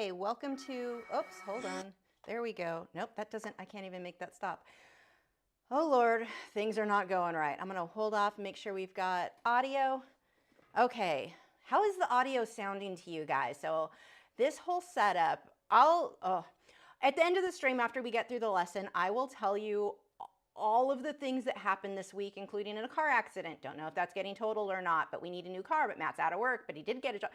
Hey, welcome to, oops, hold on. There we go. Nope, that doesn't, I can't even make that stop. Oh Lord, things are not going right. I'm gonna hold off and make sure we've got audio. Okay, how is the audio sounding to you guys? So this whole setup, at the end of the stream after we get through the lesson, I will tell you all of the things that happened this week, including in a car accident. Don't know if that's getting totaled or not, but we need a new car, but Matt's out of work, but he did get a job.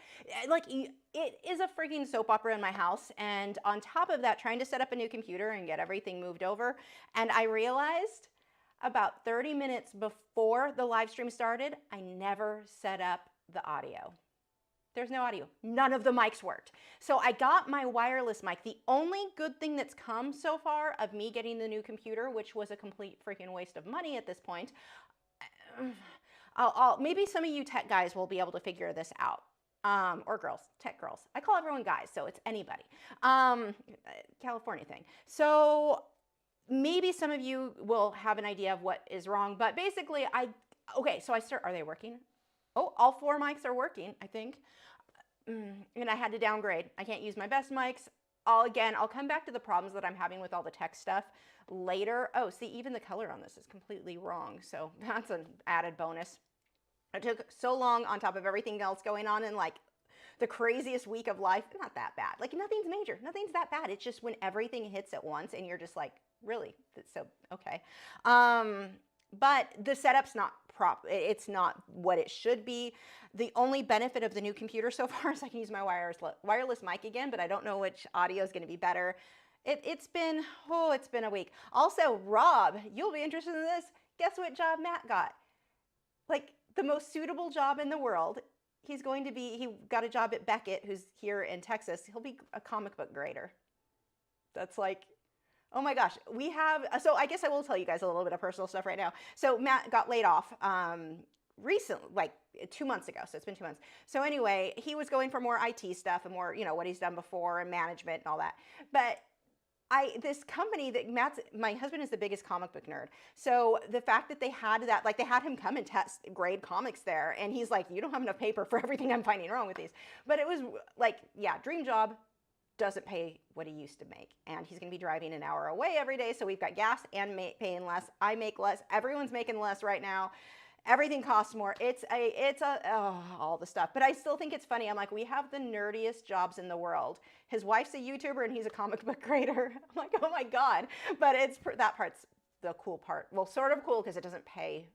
Like, it is a freaking soap opera in my house. And on top of that, trying to set up a new computer and get everything moved over. And I realized about 30 minutes before the live stream started, I never set up the audio. There's no audio. None of the mics worked. So I got my wireless mic. The only good thing that's come so far of me getting the new computer, which was a complete freaking waste of money at this point, maybe some of you tech guys will be able to figure this out. Or girls, tech girls. I call everyone guys, so it's anybody. California thing. So maybe some of you will have an idea of what is wrong, but basically are they working? Oh, all 4 mics are working, I think. And I had to downgrade. I can't use my best mics. I'll come back to the problems that I'm having with all the tech stuff later. Oh, see, even the color on this is completely wrong. So that's an added bonus. It took so long on top of everything else going on in like the craziest week of life. Not that bad. Like nothing's major. Nothing's that bad. It's just when everything hits at once and you're just like, really? That's so, okay. But the setup's not it's not what it should be. The only benefit of the new computer so far is I can use my wireless mic again, but I don't know which audio is going to be better. It's been a week. Also, Rob, you'll be interested in this. Guess what job Matt got? Like the most suitable job in the world. He got a job at Beckett, who's here in Texas. He'll be a comic book grader. That's like, oh my gosh, so I guess I will tell you guys a little bit of personal stuff right now. So Matt got laid off recently, like 2 months ago. So it's been 2 months. So anyway, he was going for more IT stuff and more, what he's done before and management and all that. But this company that my husband is the biggest comic book nerd. So the fact that they had that, like they had him come and grade comics there. And he's like, you don't have enough paper for everything I'm finding wrong with these. But it was like, yeah, dream job. Doesn't pay what he used to make, and he's going to be driving an hour away every day, so we've got gas and paying less. I make less. Everyone's making less right now. Everything costs more. It's all the stuff, but I still think it's funny. I'm like, we have the nerdiest jobs in the world. His wife's a YouTuber and he's a comic book grader. I'm like, oh my god. But that part's the cool part. Well, sort of cool because it doesn't pay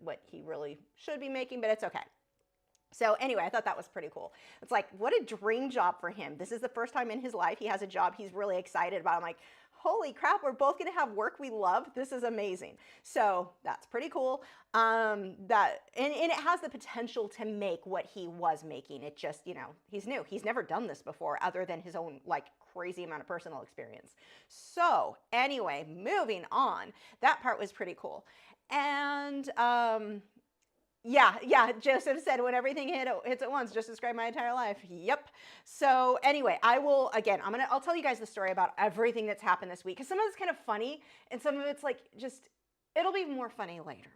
what he really should be making, but it's okay. So anyway, I thought that was pretty cool. It's like, what a dream job for him. This is the first time in his life he has a job he's really excited about. I'm like, holy crap, we're both gonna have work we love. This is amazing. So that's pretty cool. And it has the potential to make what he was making. It just, he's new. He's never done this before other than his own like crazy amount of personal experience. So anyway, moving on. That part was pretty cool. And yeah, Joseph said when everything hits at once, just describe my entire life. Yep. So anyway, I'll tell you guys the story about everything that's happened this week, because some of it's kind of funny and some of it's like it'll be more funny later.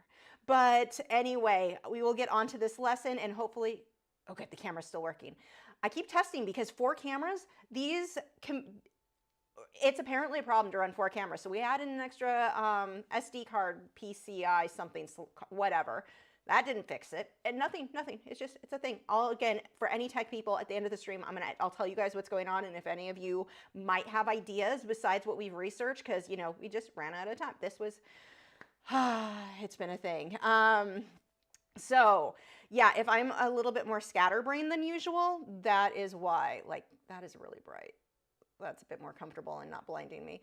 But anyway, we will get on to this lesson and hopefully, okay, the camera's still working. I keep testing because 4 cameras, it's apparently a problem to run 4 cameras. So we added an extra SD card, PCI something, whatever. That didn't fix it. And nothing. It's a thing. Again, for any tech people at the end of the stream, I'll tell you guys what's going on. And if any of you might have ideas besides what we've researched, because, we just ran out of time. This was, it's been a thing. So yeah, if I'm a little bit more scatterbrained than usual, that is why. Like, that is really bright. That's a bit more comfortable and not blinding me.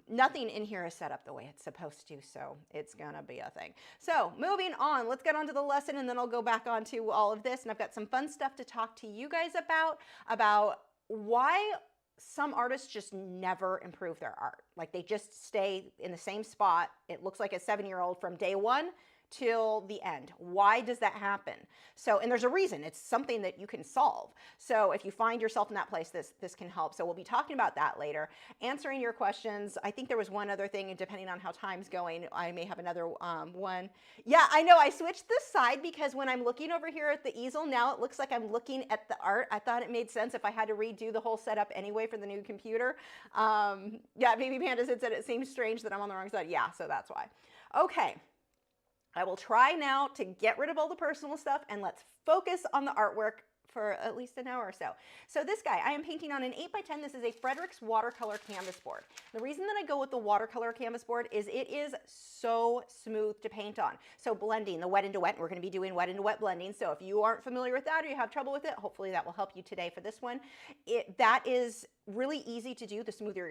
Nothing in here is set up the way it's supposed to, so it's gonna be a thing. So moving on, let's get on to the lesson and then I'll go back onto all of this. And I've got some fun stuff to talk to you guys about why some artists just never improve their art. Like they just stay in the same spot. It looks like a 7-year-old from day 1 till the end. Why does that happen? So, and there's a reason. It's something that you can solve. So if you find yourself in that place, this can help. So we'll be talking about that later, answering your questions. I think there was one other thing, and depending on how time's going, I may have another one. Yeah, I know I switched this side because when I'm looking over here at the easel, now it looks like I'm looking at the art. I thought it made sense if I had to redo the whole setup anyway for the new computer. Yeah, Baby Panda said it seems strange that I'm on the wrong side. Yeah, so that's why. Okay. I will try now to get rid of all the personal stuff and let's focus on the artwork for at least an hour or so. So this guy, I am painting on an 8x10. This is a Frederick's watercolor canvas board. The reason that I go with the watercolor canvas board is it is so smooth to paint on. So blending, the wet into wet, we're going to be doing wet into wet blending. So if you aren't familiar with that or you have trouble with it, hopefully that will help you today for this one. That is really easy to do the smoother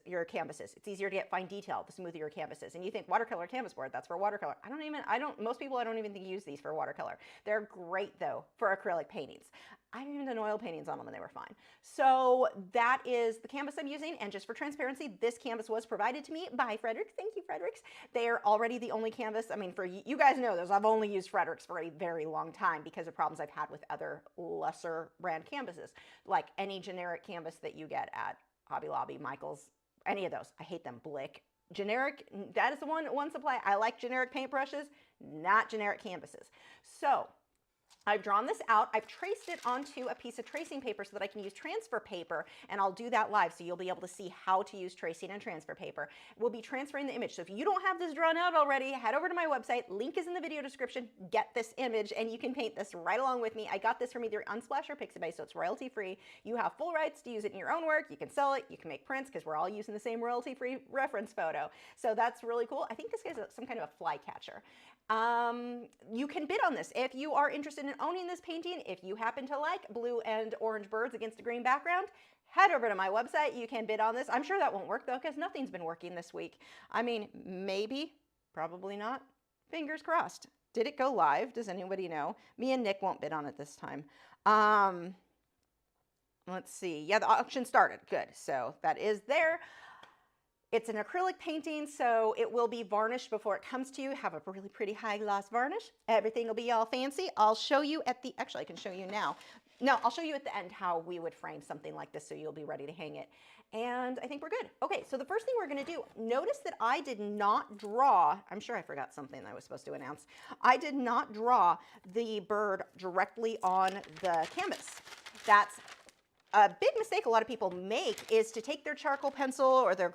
your canvases. It's easier to get fine detail the smoother your canvases. And you think watercolor canvas board, that's for watercolor. Most people I don't even think use these for watercolor. They're great though for acrylic paintings. I've even done oil paintings on them and they were fine. So that is the canvas I'm using. And just for transparency, this canvas was provided to me by Fredericks. Thank you, Fredericks. They're already the only canvas. I mean, for you guys know this, I've only used Fredericks for a very long time because of problems I've had with other lesser brand canvases, like any generic canvas that you get at Hobby Lobby, Michael's, any of those. I hate them. Blick. Generic, that is the one supply. I like generic paintbrushes, not generic canvases. So I've drawn this out. I've traced it onto a piece of tracing paper so that I can use transfer paper, and I'll do that live so you'll be able to see how to use tracing and transfer paper. We'll be transferring the image. So if you don't have this drawn out already, head over to my website. Link is in the video description. Get this image, and you can paint this right along with me. I got this from either Unsplash or Pixabay, so it's royalty-free. You have full rights to use it in your own work. You can sell it. You can make prints because we're all using the same royalty-free reference photo. So that's really cool. I think this guy's some kind of a fly catcher. You can bid on this if you are interested in owning this painting. If you happen to like blue and orange birds against a green background, head over to my website. You can bid on this. I'm sure that won't work though, because nothing's been working this week. I mean, maybe, probably not. Fingers crossed. Did it go live? Does anybody know? Me and Nick won't bid on it this time. Let's see. Yeah, the auction started. Good. So that is there. It's an acrylic painting, so it will be varnished before it comes to you. Have a really pretty high gloss varnish. Everything will be all fancy. I'll show you at the, actually I can show you now. No, I'll show you at the end how we would frame something like this so you'll be ready to hang it. And I think we're good. Okay, so the first thing we're gonna do, notice that I did not draw, I'm sure I forgot something that I was supposed to announce. I did not draw the bird directly on the canvas. That's a big mistake a lot of people make is to take their charcoal pencil or their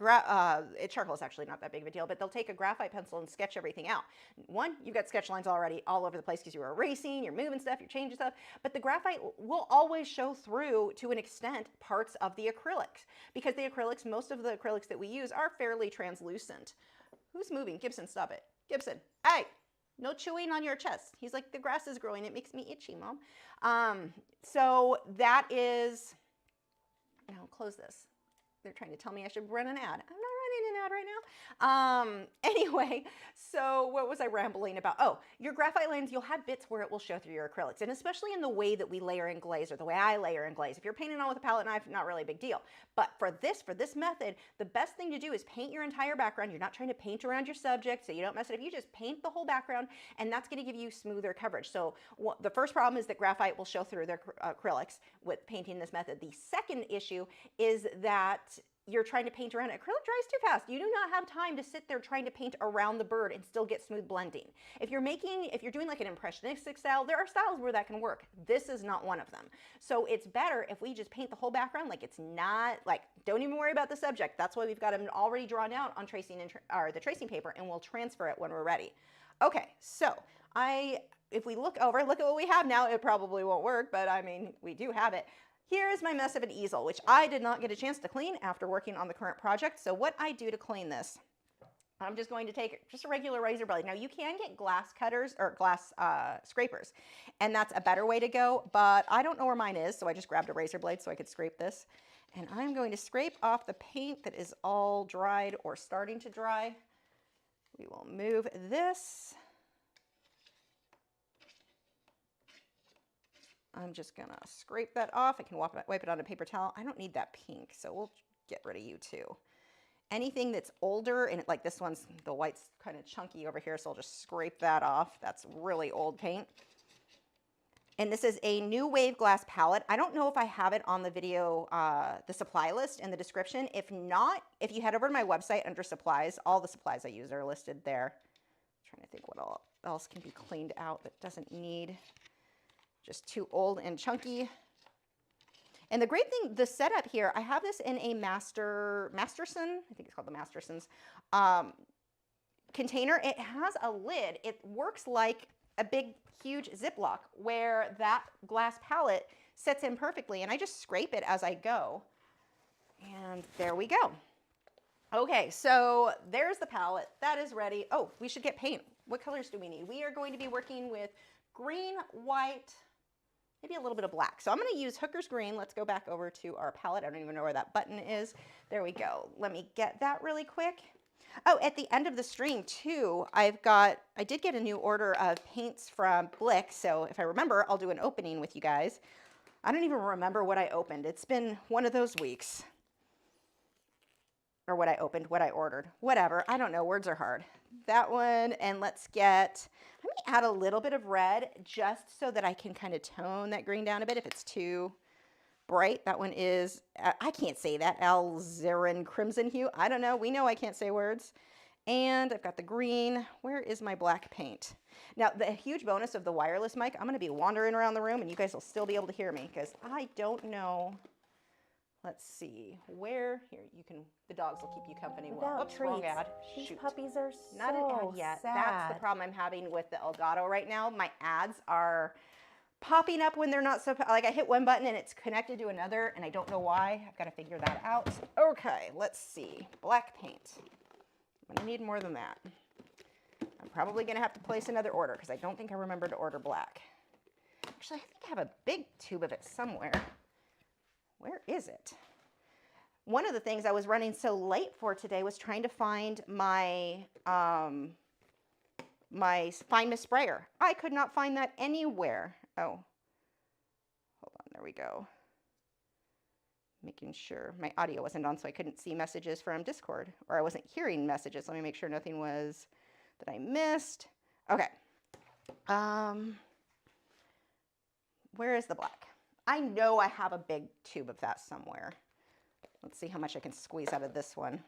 charcoal is actually not that big of a deal, but they'll take a graphite pencil and sketch everything out. One, you've got sketch lines already all over the place because you're erasing, you're moving stuff, you're changing stuff, but the graphite will always show through to an extent parts of the acrylics because the acrylics, most of the acrylics that we use are fairly translucent. Who's moving? Gibson, stop it. Gibson, hey! No chewing on your chest. He's like, the grass is growing. It makes me itchy, Mom. So that is, and I'll close this. They're trying to tell me I should run an ad. I'm not running an ad right now. Anyway, so what was I rambling about? Oh, your graphite lines, you'll have bits where it will show through your acrylics, and especially in the way that we layer and glaze, or the way I layer and glaze. If you're painting on with a palette knife, not really a big deal. But for this method, the best thing to do is paint your entire background. You're not trying to paint around your subject, so you don't mess it up. You just paint the whole background, and that's going to give you smoother coverage. So the first problem is that graphite will show through their acrylics with painting this method. The second issue is that you're trying to paint around it. Acrylic dries too fast. You do not have time to sit there trying to paint around the bird and still get smooth blending. If you're doing like an impressionistic style, there are styles where that can work. This is not one of them. So it's better if we just paint the whole background like it's not, like, don't even worry about the subject. That's why we've got them already drawn out on the tracing paper, and we'll transfer it when we're ready. Okay, so if we look at what we have now, it probably won't work, but I mean, we do have it. Here's my mess of an easel, which I did not get a chance to clean after working on the current project. So what I do to clean this, I'm just going to take just a regular razor blade. Now you can get glass cutters or glass scrapers, and that's a better way to go, but I don't know where mine is, so I just grabbed a razor blade so I could scrape this. And I'm going to scrape off the paint that is all dried or starting to dry. We will move this. I'm just gonna scrape that off. I can wipe it on a paper towel. I don't need that pink, so we'll get rid of you too. anything that's older, and like this one's, the white's kind of chunky over here, so I'll just scrape that off. That's really old paint. And this is a new wave glass palette. I don't know if I have it on the video, the supply list in the description. If not, if you head over to my website under supplies, all the supplies I use are listed there. I'm trying to think what all else can be cleaned out that doesn't need, just too old and chunky. And the great thing, the setup here, I have this in a Masterson, I think it's called the Masterson's, container. It has a lid. It works like a big, huge Ziploc where that glass palette sits in perfectly, and I just scrape it as I go. And there we go. Okay, so there's the palette. That is ready. Oh, we should get paint. What colors do we need? We are going to be working with green, white, maybe a little bit of black. So I'm going to use Hooker's Green. Let's go back over to our palette. I don't even know where that button is. There we go. Let me get that really quick. Oh, at the end of the stream too, I did get a new order of paints from Blick. So if I remember, I'll do an opening with you guys. I don't even remember what I opened. It's been one of those weeks. Or what I opened, what I ordered, whatever. I don't know, words are hard. That one, and I'm gonna add a little bit of red just so that I can kind of tone that green down a bit if it's too bright. That one is, I can't say that, alizarin crimson hue. I don't know, we know I can't say words. And I've got the green. Where is my black paint? Now, the huge bonus of the wireless mic, I'm gonna be wandering around the room and you guys will still be able to hear me because I don't know. Let's see, where, here, you can, the dogs will keep you company. Whoops, wrong ad. These Shoot. puppies are Not an ad yet. sad. That's the problem I'm having with the Elgato right now. My ads are popping up when they're not so, like I hit one button and it's connected to another and I don't know why. I've got to figure that out. Okay, let's see, black paint. I'm gonna need more than that. I'm probably gonna have to place another order because I don't think I remember to order black. Actually, I think I have a big tube of it somewhere. Where is it? One of the things I was running so late for today was trying to find my my Fine Mist sprayer. I could not find that anywhere. Oh, hold on, there we go. Making sure my audio wasn't on so I couldn't see messages from Discord, or I wasn't hearing messages. Let me make sure nothing was that I missed. Okay. Where is the black? I know I have a big tube of that somewhere. Let's see how much I can squeeze out of this one.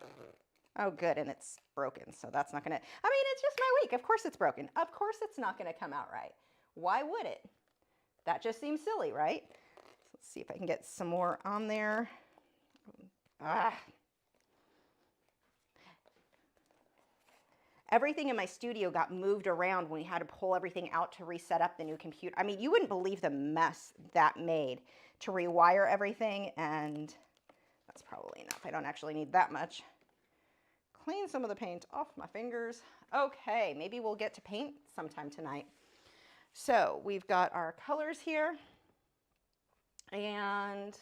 Oh, good, and it's broken, so that's not gonna, I mean, it's just my week. Of course it's broken. Of course it's not gonna come out right. Why would it? That just seems silly, right? So let's see if I can get some more on there. Everything in my studio got moved around when we had to pull everything out to reset up the new computer. I mean, you wouldn't believe the mess that made to rewire everything, and that's probably enough. I don't actually need that much. Clean some of the paint off my fingers. Okay, maybe we'll get to paint sometime tonight. So we've got our colors here, and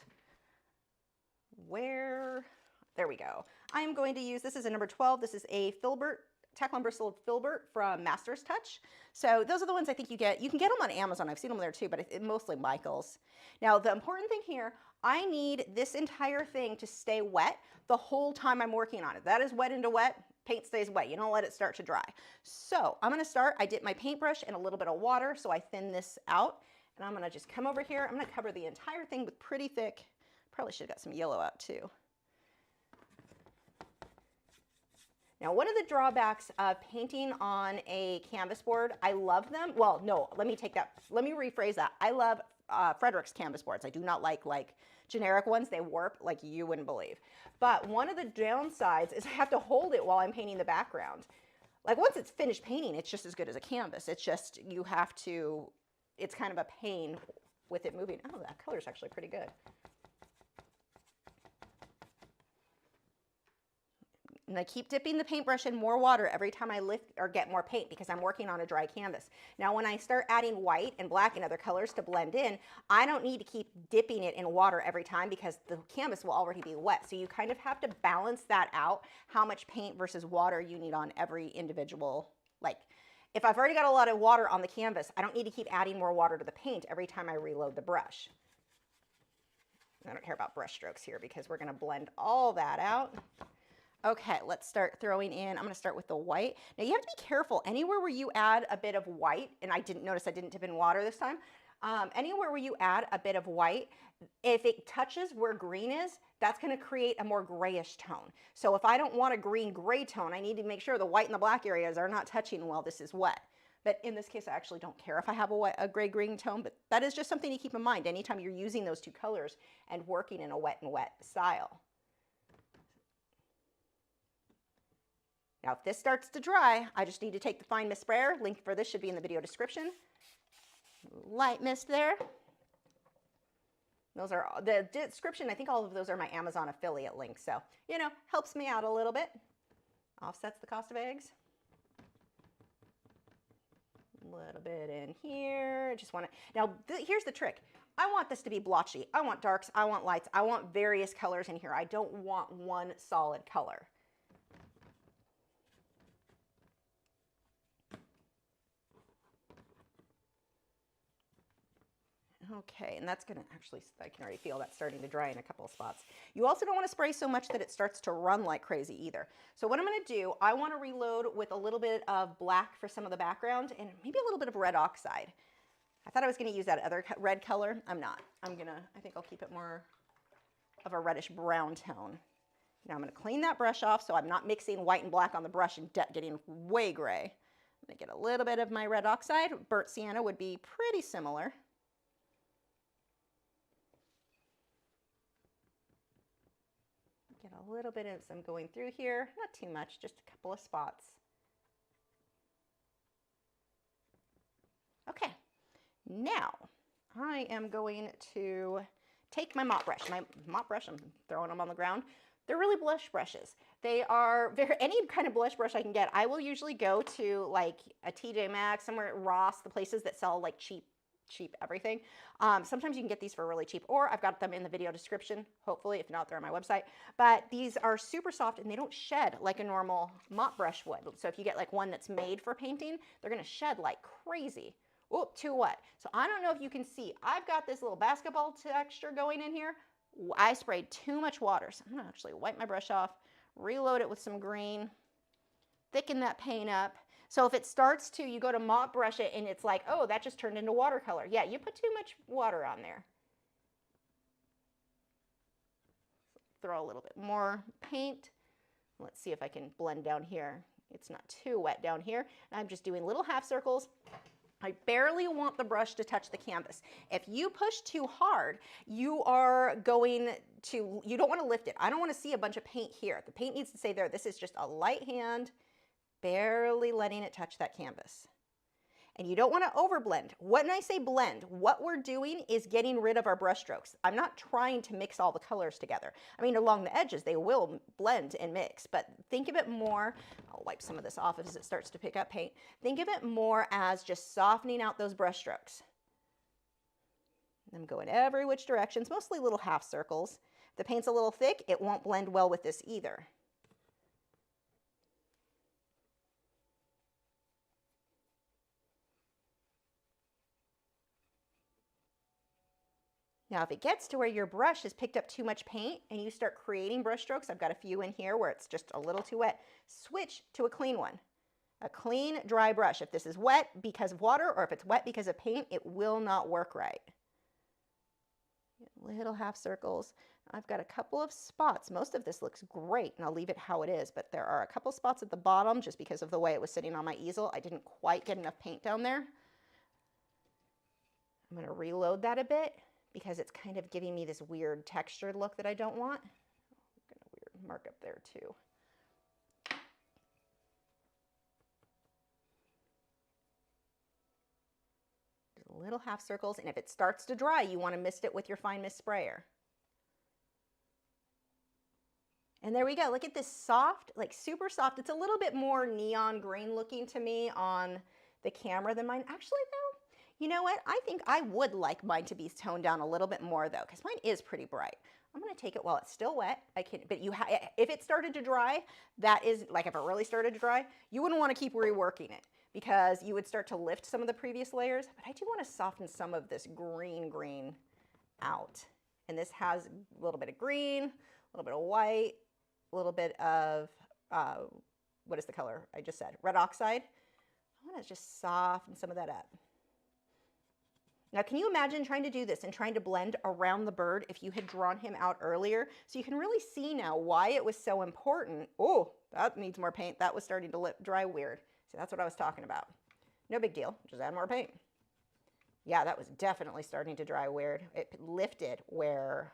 there we go. I'm going to use, this is a number 12. This is a filbert, Teclon Bristle filbert from Master's Touch. So those are the ones I think you get. You can get them on Amazon. I've seen them there too, but mostly Michael's. Now, the important thing here, I need this entire thing to stay wet the whole time I'm working on it. That is wet into wet. Paint stays wet. You don't let it start to dry. So I'm going to start. I dip my paintbrush in a little bit of water, so I thin this out. And I'm going to just come over here. I'm going to cover the entire thing with pretty thick. Probably should have got some yellow out too. Now, one of the drawbacks of painting on a canvas board, I love them. Well, no, let me rephrase that. I love Frederick's canvas boards. I do not like generic ones. They warp like you wouldn't believe. But one of the downsides is I have to hold it while I'm painting the background. Like once it's finished painting, it's just as good as a canvas. It's just, you have to, it's kind of a pain with it moving. Oh, that color's actually pretty good. And I keep dipping the paintbrush in more water every time I lift or get more paint because I'm working on a dry canvas. Now, when I start adding white and black and other colors to blend in, I don't need to keep dipping it in water every time because the canvas will already be wet. So you kind of have to balance that out, how much paint versus water you need on every individual. Like, if I've already got a lot of water on the canvas, I don't need to keep adding more water to the paint every time I reload the brush. I don't care about brush strokes here because we're going to blend all that out. Okay, let's start throwing in, I'm gonna start with the white. Now you have to be careful, anywhere where you add a bit of white, and I didn't notice I didn't dip in water this time, anywhere where you add a bit of white, if it touches where green is, that's gonna create a more grayish tone. So if I don't want a green gray tone, I need to make sure the white and the black areas are not touching while this is wet. But in this case, I actually don't care if I have a gray-green tone, but that is just something to keep in mind anytime you're using those two colors and working in a wet and wet style. Now, if this starts to dry, I just need to take the fine mist sprayer. Link for this should be in the video description. Light mist there. Those are the description. I think all of those are my Amazon affiliate links. So, you know, helps me out a little bit. Offsets the cost of eggs. A little bit in here. Just want to, now here's the trick. I want this to be blotchy. I want darks, I want lights, I want various colors in here. I don't want one solid color. Okay, and that's gonna actually, I can already feel that starting to dry in a couple of spots. You also don't want to spray so much that it starts to run like crazy either. So what I'm gonna do, I want to reload with a little bit of black for some of the background and maybe a little bit of red oxide. I thought I was gonna use that other red color. I'm not. I think I'll keep it more of a reddish brown tone. Now I'm gonna clean that brush off so I'm not mixing white and black on the brush and getting way gray. I'm gonna get a little bit of my red oxide. Burnt sienna would be pretty similar. Get a little bit as I'm going through here, not too much, just a couple of spots. Okay, now I am going to take my mop brush. My mop brush, I'm throwing them on the ground. They're really blush brushes. They are any kind of blush brush I can get. I will usually go to like a TJ Maxx, somewhere at Ross, the places that sell like cheap everything. Sometimes you can get these for really cheap, or I've got them in the video description, hopefully. If not, they're on my website. But these are super soft and they don't shed like a normal mop brush would. So if you get like one that's made for painting, they're gonna shed like crazy. Oh, too wet. So I don't know if you can see, I've got this little basketball texture going in here. I sprayed too much water, so I'm gonna actually wipe my brush off, reload it with some green, thicken that paint up. So if it starts to, you go to mop brush it and it's like, oh, that just turned into watercolor. Yeah, you put too much water on there. Throw a little bit more paint. Let's see if I can blend down here. It's not too wet down here. And I'm just doing little half circles. I barely want the brush to touch the canvas. If you push too hard, you are going to, you don't want to lift it. I don't want to see a bunch of paint here. The paint needs to stay there. This is just a light hand, barely letting it touch that canvas. And you don't want to overblend. When I say blend, what we're doing is getting rid of our brush strokes. I'm not trying to mix all the colors together. I mean, along the edges, they will blend and mix, but think of it more, I'll wipe some of this off as it starts to pick up paint. Think of it more as just softening out those brush strokes. I'm going every which directions, mostly little half circles. If the paint's a little thick, it won't blend well with this either. Now, if it gets to where your brush has picked up too much paint and you start creating brush strokes, I've got a few in here where it's just a little too wet, switch to a clean one. A clean, dry brush. If this is wet because of water or if it's wet because of paint, it will not work right. Little half circles. I've got a couple of spots. Most of this looks great, and I'll leave it how it is, but there are a couple spots at the bottom just because of the way it was sitting on my easel. I didn't quite get enough paint down there. I'm going to reload that a bit, because it's kind of giving me this weird textured look that I don't want. I'm going to weird mark up there too. Little half circles, and if it starts to dry, you want to mist it with your fine mist sprayer. And there we go. Look at this soft, like super soft. It's a little bit more neon green looking to me on the camera than mine. Actually, though, you know what? I think I would like mine to be toned down a little bit more, though, because mine is pretty bright. I'm going to take it while it's still wet. But if it started to dry, that is, like if it really started to dry, you wouldn't want to keep reworking it because you would start to lift some of the previous layers. But I do want to soften some of this green out. And this has a little bit of green, a little bit of white. a little bit of, what is the color I just said? Red oxide. I want to just soften some of that up. Now, can you imagine trying to do this and trying to blend around the bird if you had drawn him out earlier? So you can really see now why it was so important. Oh, that needs more paint. That was starting to dry weird. So that's what I was talking about. No big deal, just add more paint. Yeah, that was definitely starting to dry weird. It lifted where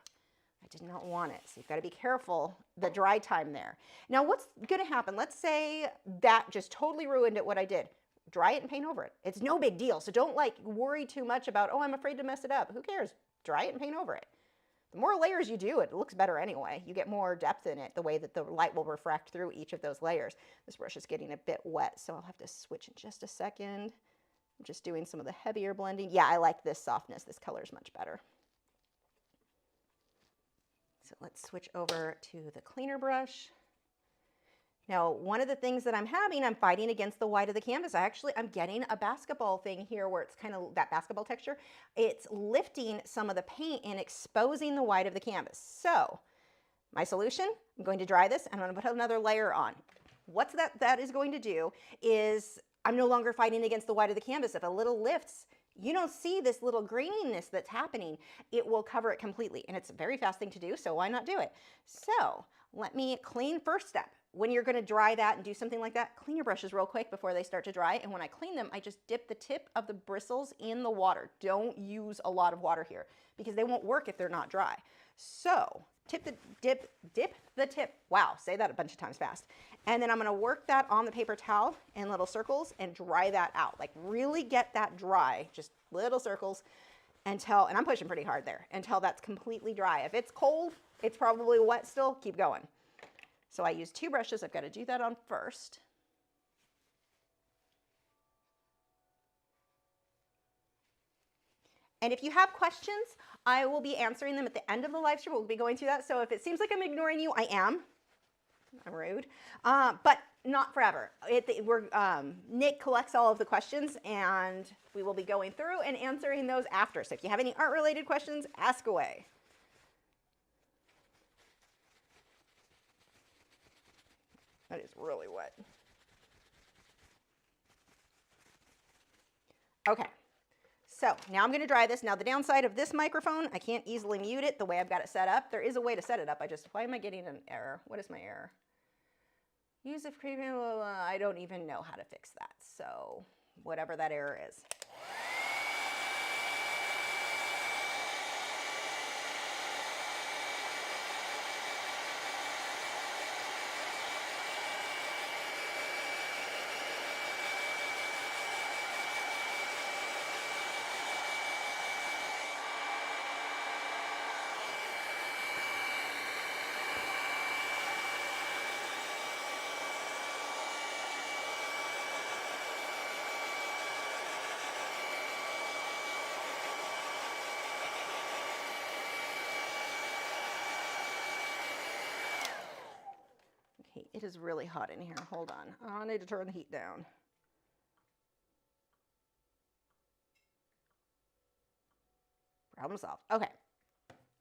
I did not want it. So you've got to be careful the dry time there. Now, what's going to happen? Let's say that just totally ruined it, what I did. Dry it and paint over it. It's no big deal. So don't like worry too much about, oh, I'm afraid to mess it up. Who cares? Dry it and paint over it. The more layers you do, it looks better anyway. You get more depth in it, the way that the light will refract through each of those layers. This brush is getting a bit wet, so I'll have to switch in just a second. I'm just doing some of the heavier blending. Yeah, I like this softness. This color is much better. So let's switch over to the cleaner brush. Now, one of the things that I'm fighting against the white of the canvas. I'm getting a basketball thing here where it's kind of that basketball texture. It's lifting some of the paint and exposing the white of the canvas. So my solution, I'm going to dry this and I'm going to put another layer on. What's that is going to do is I'm no longer fighting against the white of the canvas. If a little lifts, you don't see this little graininess that's happening. It will cover it completely. And it's a very fast thing to do, so why not do it? So let me clean first step. When you're going to dry that and do something like that, clean your brushes real quick before they start to dry. And when I clean them, I just dip the tip of the bristles in the water. Don't use a lot of water here because they won't work if they're not dry. So dip the tip. Wow, say that a bunch of times fast. And then I'm going to work that on the paper towel in little circles and dry that out. Like really get that dry, just little circles until, and I'm pushing pretty hard there, until that's completely dry. If it's cold, it's probably wet still, keep going. So I use two brushes. I've got to do that on first. And if you have questions, I will be answering them at the end of the live stream. We'll be going through that. So if it seems like I'm ignoring you, I am. I'm rude. But not forever. Nick collects all of the questions, and we will be going through and answering those after. So if you have any art-related questions, ask away. That is really wet. Okay, so now I'm going to dry this. Now the downside of this microphone, I can't easily mute it the way I've got it set up. There is a way to set it up. Why am I getting an error? What is my error? Use a preview. I don't even know how to fix that. So whatever that error is. It is really hot in here. Hold on. I need to turn the heat down. Problem solved. Okay.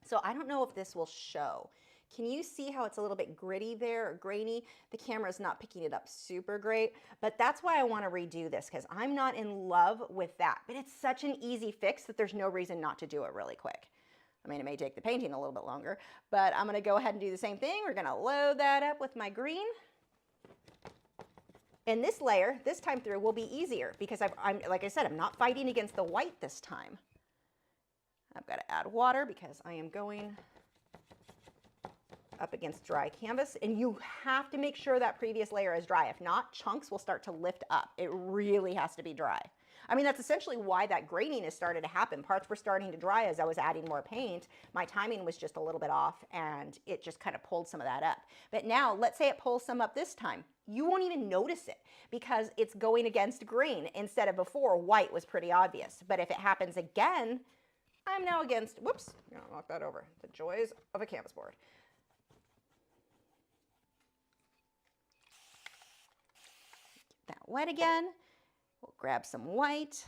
So I don't know if this will show. Can you see how it's a little bit gritty there or grainy? The camera is not picking it up super great, but that's why I want to redo this because I'm not in love with that. But it's such an easy fix that there's no reason not to do it really quick. I mean, it may take the painting a little bit longer, but I'm going to go ahead and do the same thing. We're going to load that up with my green. And this layer, this time through, will be easier because I'm like I said, I'm not fighting against the white this time. I've got to add water because I am going up against dry canvas. And you have to make sure that previous layer is dry. If not, chunks will start to lift up. It really has to be dry. I mean, that's essentially why that graininess started to happen. Parts were starting to dry as I was adding more paint. My timing was just a little bit off and it just kind of pulled some of that up. But now, let's say it pulls some up this time. You won't even notice it because it's going against green instead of before white was pretty obvious. But if it happens again, I'm now against, whoops, I'm gonna knock that over. The joys of a canvas board. Get that wet again. We'll grab some white.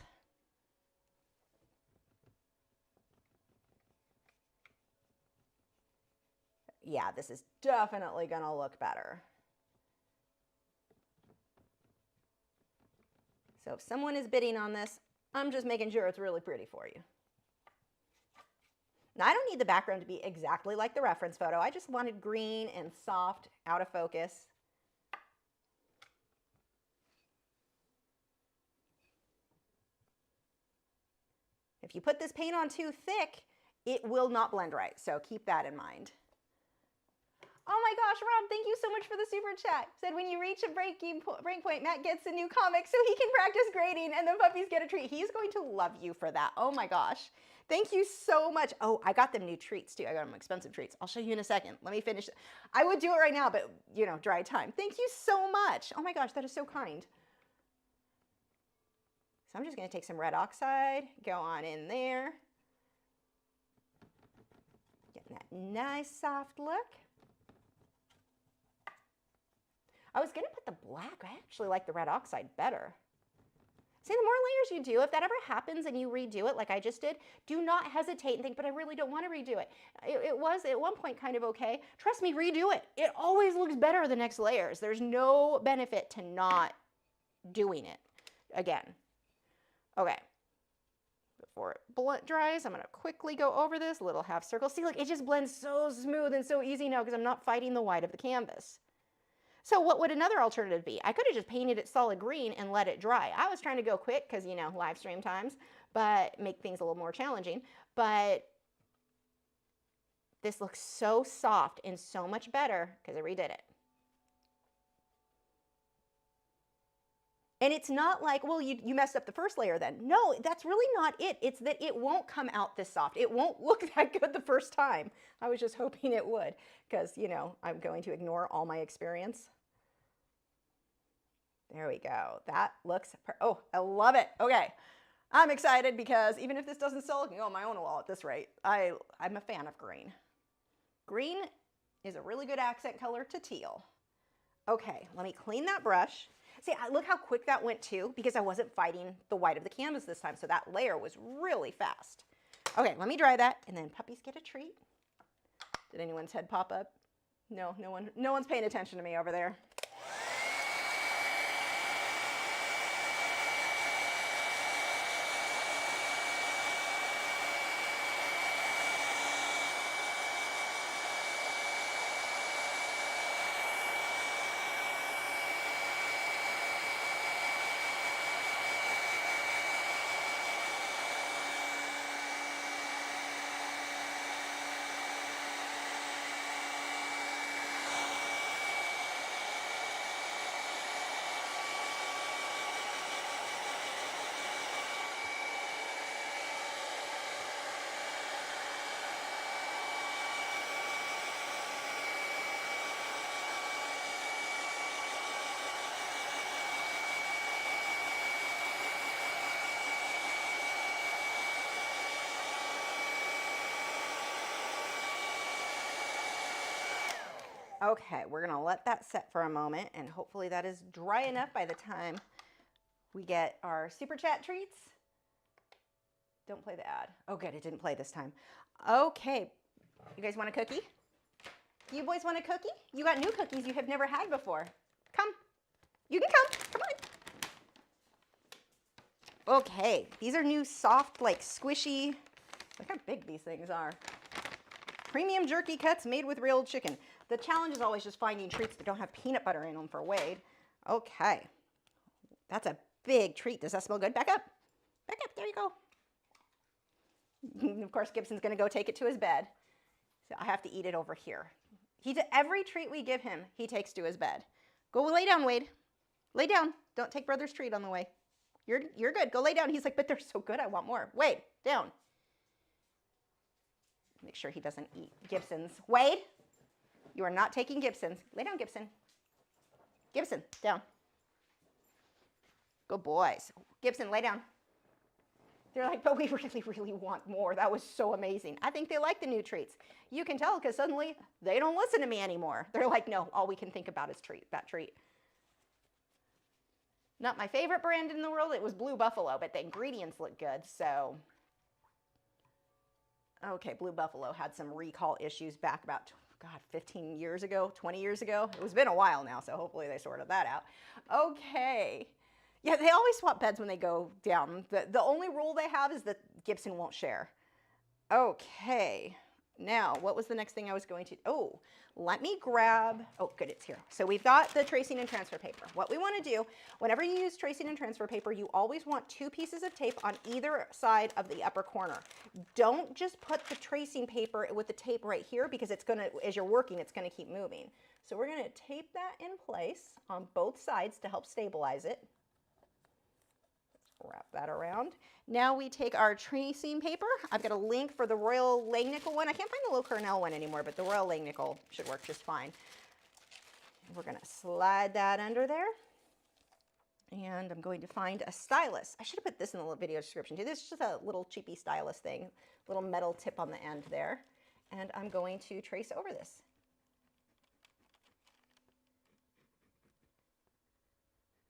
Yeah, this is definitely gonna look better. So if someone is bidding on this, I'm just making sure it's really pretty for you. Now, I don't need the background to be exactly like the reference photo. I just wanted green and soft, out of focus. If you put this paint on too thick, it will not blend right, so keep that in mind. Oh my gosh, Rob, thank you so much for the super chat. Said when you reach a break point, Matt gets a new comic so he can practice grading and the puppies get a treat. He's going to love you for that. Oh my gosh. Thank you so much. Oh, I got them new treats too. I got them expensive treats. I'll show you in a second. Let me finish. I would do it right now, but you know, dry time. Thank you so much. Oh my gosh, that is so kind. So I'm just going to take some red oxide, go on in there. Getting that nice soft look. I was going to put the black. I actually like the red oxide better. See, the more layers you do, if that ever happens and you redo it like I just did, do not hesitate and think, but I really don't want to redo it. It was at one point kind of okay. Trust me, redo it. It always looks better the next layers. There's no benefit to not doing it again. Okay. Before it dries, I'm going to quickly go over this little half circle. See, look, it just blends so smooth and so easy now because I'm not fighting the white of the canvas. So what would another alternative be? I could have just painted it solid green and let it dry. I was trying to go quick because, you know, live stream times, but make things a little more challenging. But this looks so soft and so much better because I redid it. And it's not like, well, you messed up the first layer then. No, that's really not it. It's that it won't come out this soft. It won't look that good the first time. I was just hoping it would because, you know, I'm going to ignore all my experience. There we go. That looks, oh, I love it. Okay. I'm excited because even if this doesn't sell, I can go on my own wall at this rate. I'm a fan of green. Green is a really good accent color to teal. Okay, let me clean that brush. See, look how quick that went too, because I wasn't fighting the white of the canvas this time, so that layer was really fast. Okay, let me dry that, and then puppies get a treat. Did anyone's head pop up? No, no one's paying attention to me over there. Okay, we're gonna let that set for a moment and hopefully that is dry enough by the time we get our super chat treats. Don't play the ad. Oh good, it didn't play this time. Okay, you guys want a cookie? You boys want a cookie? You got new cookies you have never had before. Come, you can come on. Okay, these are new soft, like squishy, look how big these things are. Premium jerky cuts made with real chicken. The challenge is always just finding treats that don't have peanut butter in them for Wade. Okay, that's a big treat. Does that smell good? Back up. Back up, there you go. Of course, Gibson's gonna go take it to his bed. So I have to eat it over here. Every treat we give him, he takes to his bed. Go lay down, Wade. Lay down. Don't take brother's treat on the way. You're good. Go lay down. He's like, but they're so good. I want more. Wade, down. Make sure he doesn't eat Gibson's. Wade, you are not taking Gibson's. Lay down, Gibson. Gibson, down. Good boys. Gibson, lay down. They're like, but we really, really want more. That was so amazing. I think they like the new treats. You can tell because suddenly they don't listen to me anymore. They're like, no, all we can think about is that treat. Not my favorite brand in the world. It was Blue Buffalo, but the ingredients look good, so. Okay, Blue Buffalo had some recall issues back about God, 15 years ago, 20 years ago. It was been a while now, so hopefully they sorted that out. Okay. Yeah, they always swap beds when they go down. The only rule they have is that Gibson won't share. Okay. Now, what was the next thing I was going to, oh, let me grab, oh, good, it's here. So we've got the tracing and transfer paper. What we want to do, whenever you use tracing and transfer paper, you always want 2 pieces of tape on either side of the upper corner. Don't just put the tracing paper with the tape right here, because it's going to, as you're working, it's going to keep moving. So we're going to tape that in place on both sides to help stabilize it. Wrap that around. Now we take our tracing paper. I've got a link for the Royal Langnickel one. I can't find the Low Cornell one anymore, but the Royal Langnickel should work just fine. We're going to slide that under there. And I'm going to find a stylus. I should have put this in the video description too. This is just a little cheapy stylus thing, little metal tip on the end there. And I'm going to trace over this.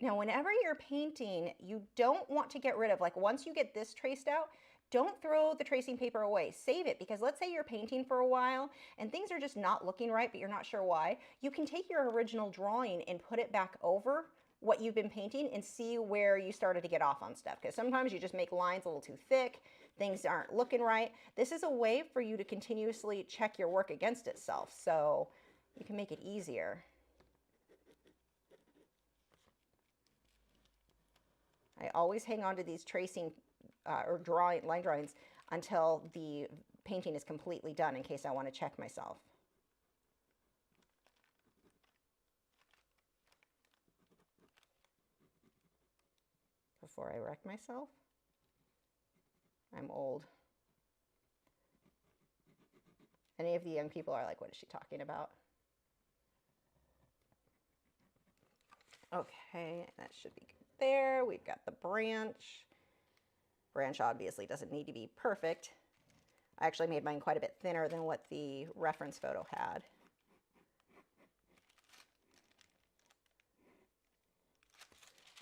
Now, whenever you're painting, you don't want to get rid of, like once you get this traced out, don't throw the tracing paper away. Save it, because let's say you're painting for a while and things are just not looking right, but you're not sure why. You can take your original drawing and put it back over what you've been painting and see where you started to get off on stuff. Because sometimes you just make lines a little too thick, things aren't looking right. This is a way for you to continuously check your work against itself, so you can make it easier. I always hang on to these tracing or line drawings until the painting is completely done, in case I want to check myself. Before I wreck myself. I'm old. Any of the young people are like, what is she talking about? Okay, that should be good. There, we've got the branch. Branch obviously doesn't need to be perfect. I actually made mine quite a bit thinner than what the reference photo had.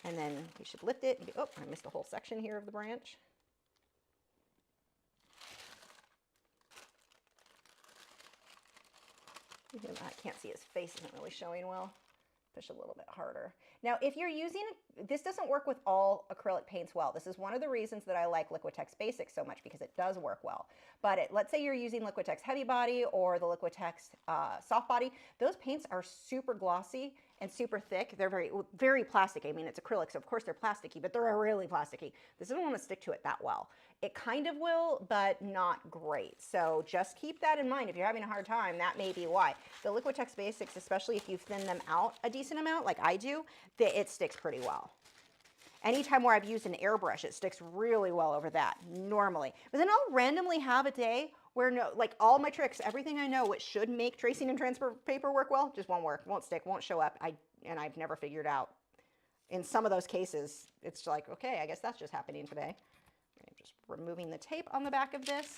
And then we should lift it. Oh, I missed a whole section here of the branch. I can't see his face, isn't really showing well. Push a little bit harder. Now, if you're using, this doesn't work with all acrylic paints well. This is one of the reasons that I like Liquitex Basics so much, because it does work well. But let's say you're using Liquitex Heavy Body or the Liquitex Soft Body. Those paints are super glossy and super thick. They're very, very plasticky. I mean, it's acrylic, so of course they're plasticky, but they're really plasticky. This doesn't want to stick to it that well. It kind of will, but not great. So just keep that in mind. If you're having a hard time, that may be why. The Liquitex Basics, especially if you thin them out a decent amount, like I do, it sticks pretty well. Anytime where I've used an airbrush, it sticks really well over that, normally. But then I'll randomly have a day where, like all my tricks, everything I know which should make tracing and transfer paper work well, just won't work, won't stick, won't show up. And I've never figured out. In some of those cases, it's like, okay, I guess that's just happening today. I'm just removing the tape on the back of this.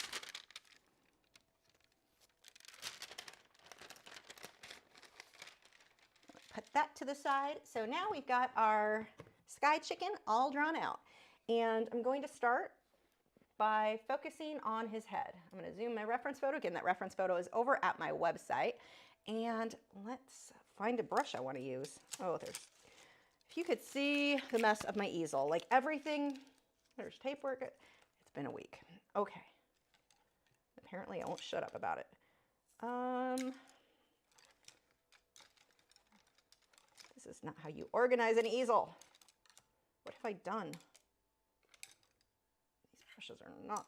Put that to the side. So now we've got our sky chicken all drawn out. And I'm going to start by focusing on his head. I'm going to zoom my reference photo. Again, that reference photo is over at my website. And let's find a brush I want to use. Oh, if you could see the mess of my easel, like everything, there's tape work. It's been a week. Okay. Apparently I won't shut up about it. This is not how you organize an easel. What have I done? These brushes are not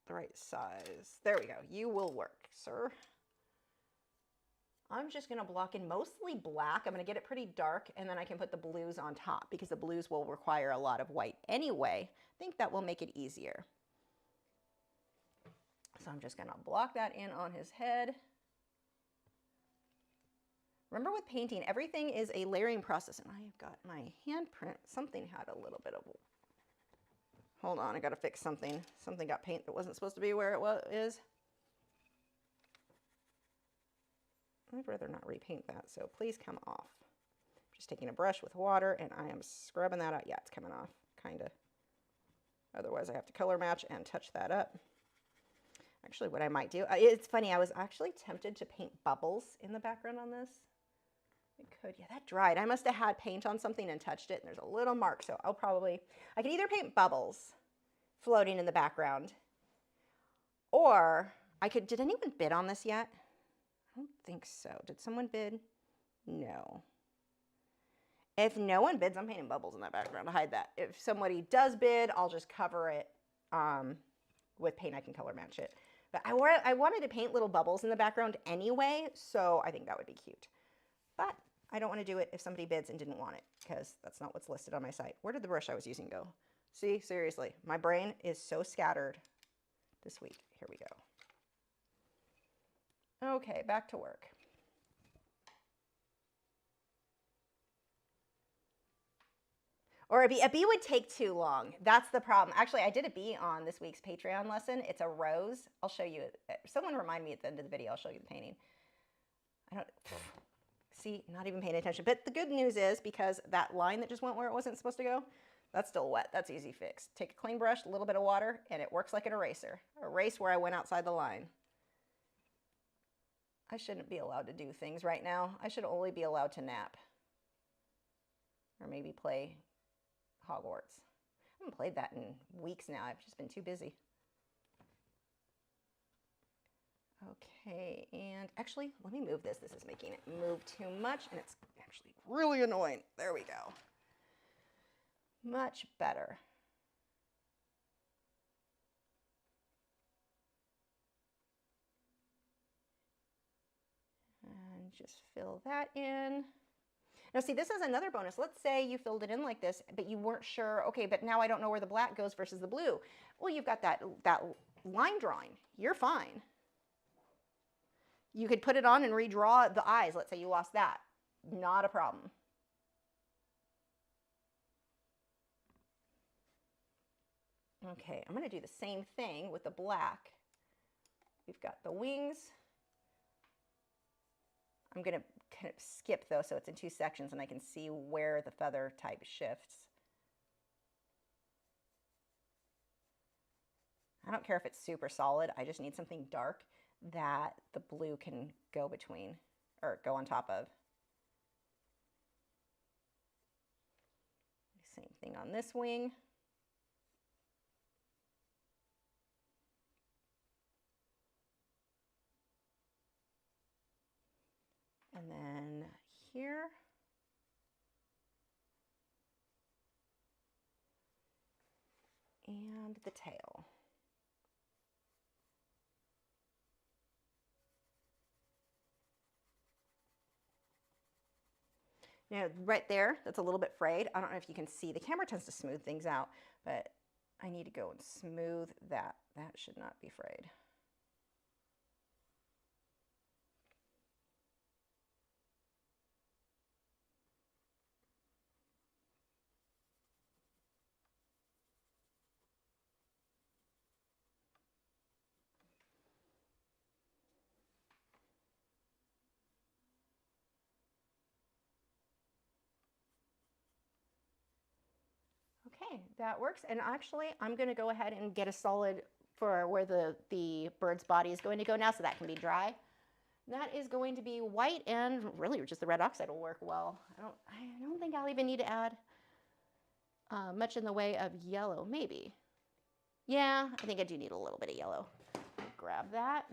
the right size. There we go. You will work, sir. I'm just going to block in mostly black. I'm going to get it pretty dark, and then I can put the blues on top, because the blues will require a lot of white anyway. I think that will make it easier. So I'm just going to block that in on his head. Remember with painting, everything is a layering process, and I've got my handprint. Something had a little bit of, hold on, I got to fix something. Something got paint that wasn't supposed to be where it is. I'd rather not repaint that, so please come off. I'm just taking a brush with water, and I am scrubbing that out. Yeah, it's coming off, kind of. Otherwise, I have to color match and touch that up. Actually, what I might do, it's funny, I was actually tempted to paint bubbles in the background on this. I could, yeah, that dried. I must have had paint on something and touched it, and there's a little mark, so I could either paint bubbles floating in the background, or I could, did anyone bid on this yet? I don't think so. Did someone bid? No. If no one bids, I'm painting bubbles in that background to hide that. If somebody does bid, I'll just cover it with paint. I can color match it. But I wanted to paint little bubbles in the background anyway, so I think that would be cute. But I don't want to do it if somebody bids and didn't want it, because that's not what's listed on my site. Where did the brush I was using go? See, seriously, my brain is so scattered this week. Here we go. Okay, back to work. Or a bee would take too long. That's the problem. Actually, I did a bee on this week's Patreon lesson. It's a rose. I'll show you. Someone remind me at the end of the video. I'll show you the painting. I don't see, not even paying attention. But the good news is, because that line that just went where it wasn't supposed to go, that's still wet. That's easy fix. Take a clean brush, a little bit of water, and it works like an eraser. Erase where I went outside the line. I shouldn't be allowed to do things right now. I should only be allowed to nap. Or maybe play Hogwarts. I haven't played that in weeks now. I've just been too busy. Okay, and actually, let me move this. This is making it move too much, and it's actually really annoying. There we go. Much better. And just fill that in. Now see, this is another bonus. Let's say you filled it in like this, but you weren't sure, okay, but now I don't know where the black goes versus the blue. Well, you've got that line drawing. You're fine. You could put it on and redraw the eyes. Let's say you lost that. Not a problem. Okay, I'm going to do the same thing with the black. We've got the wings. I'm going to kind of skip though, so it's in two sections and I can see where the feather type shifts. I don't care if it's super solid. I just need something dark that the blue can go between or go on top of. Same thing on this wing. And then here. And the tail. Now, right there, that's a little bit frayed. I don't know if you can see. The camera tends to smooth things out, but I need to go and smooth that. That should not be frayed. Okay, that works. And actually, I'm going to go ahead and get a solid for where the bird's body is going to go now, so that can be dry. That is going to be white, and really just the red oxide will work well. I don't think I'll even need to add much in the way of yellow, maybe. Yeah, I think I do need a little bit of yellow. Grab that.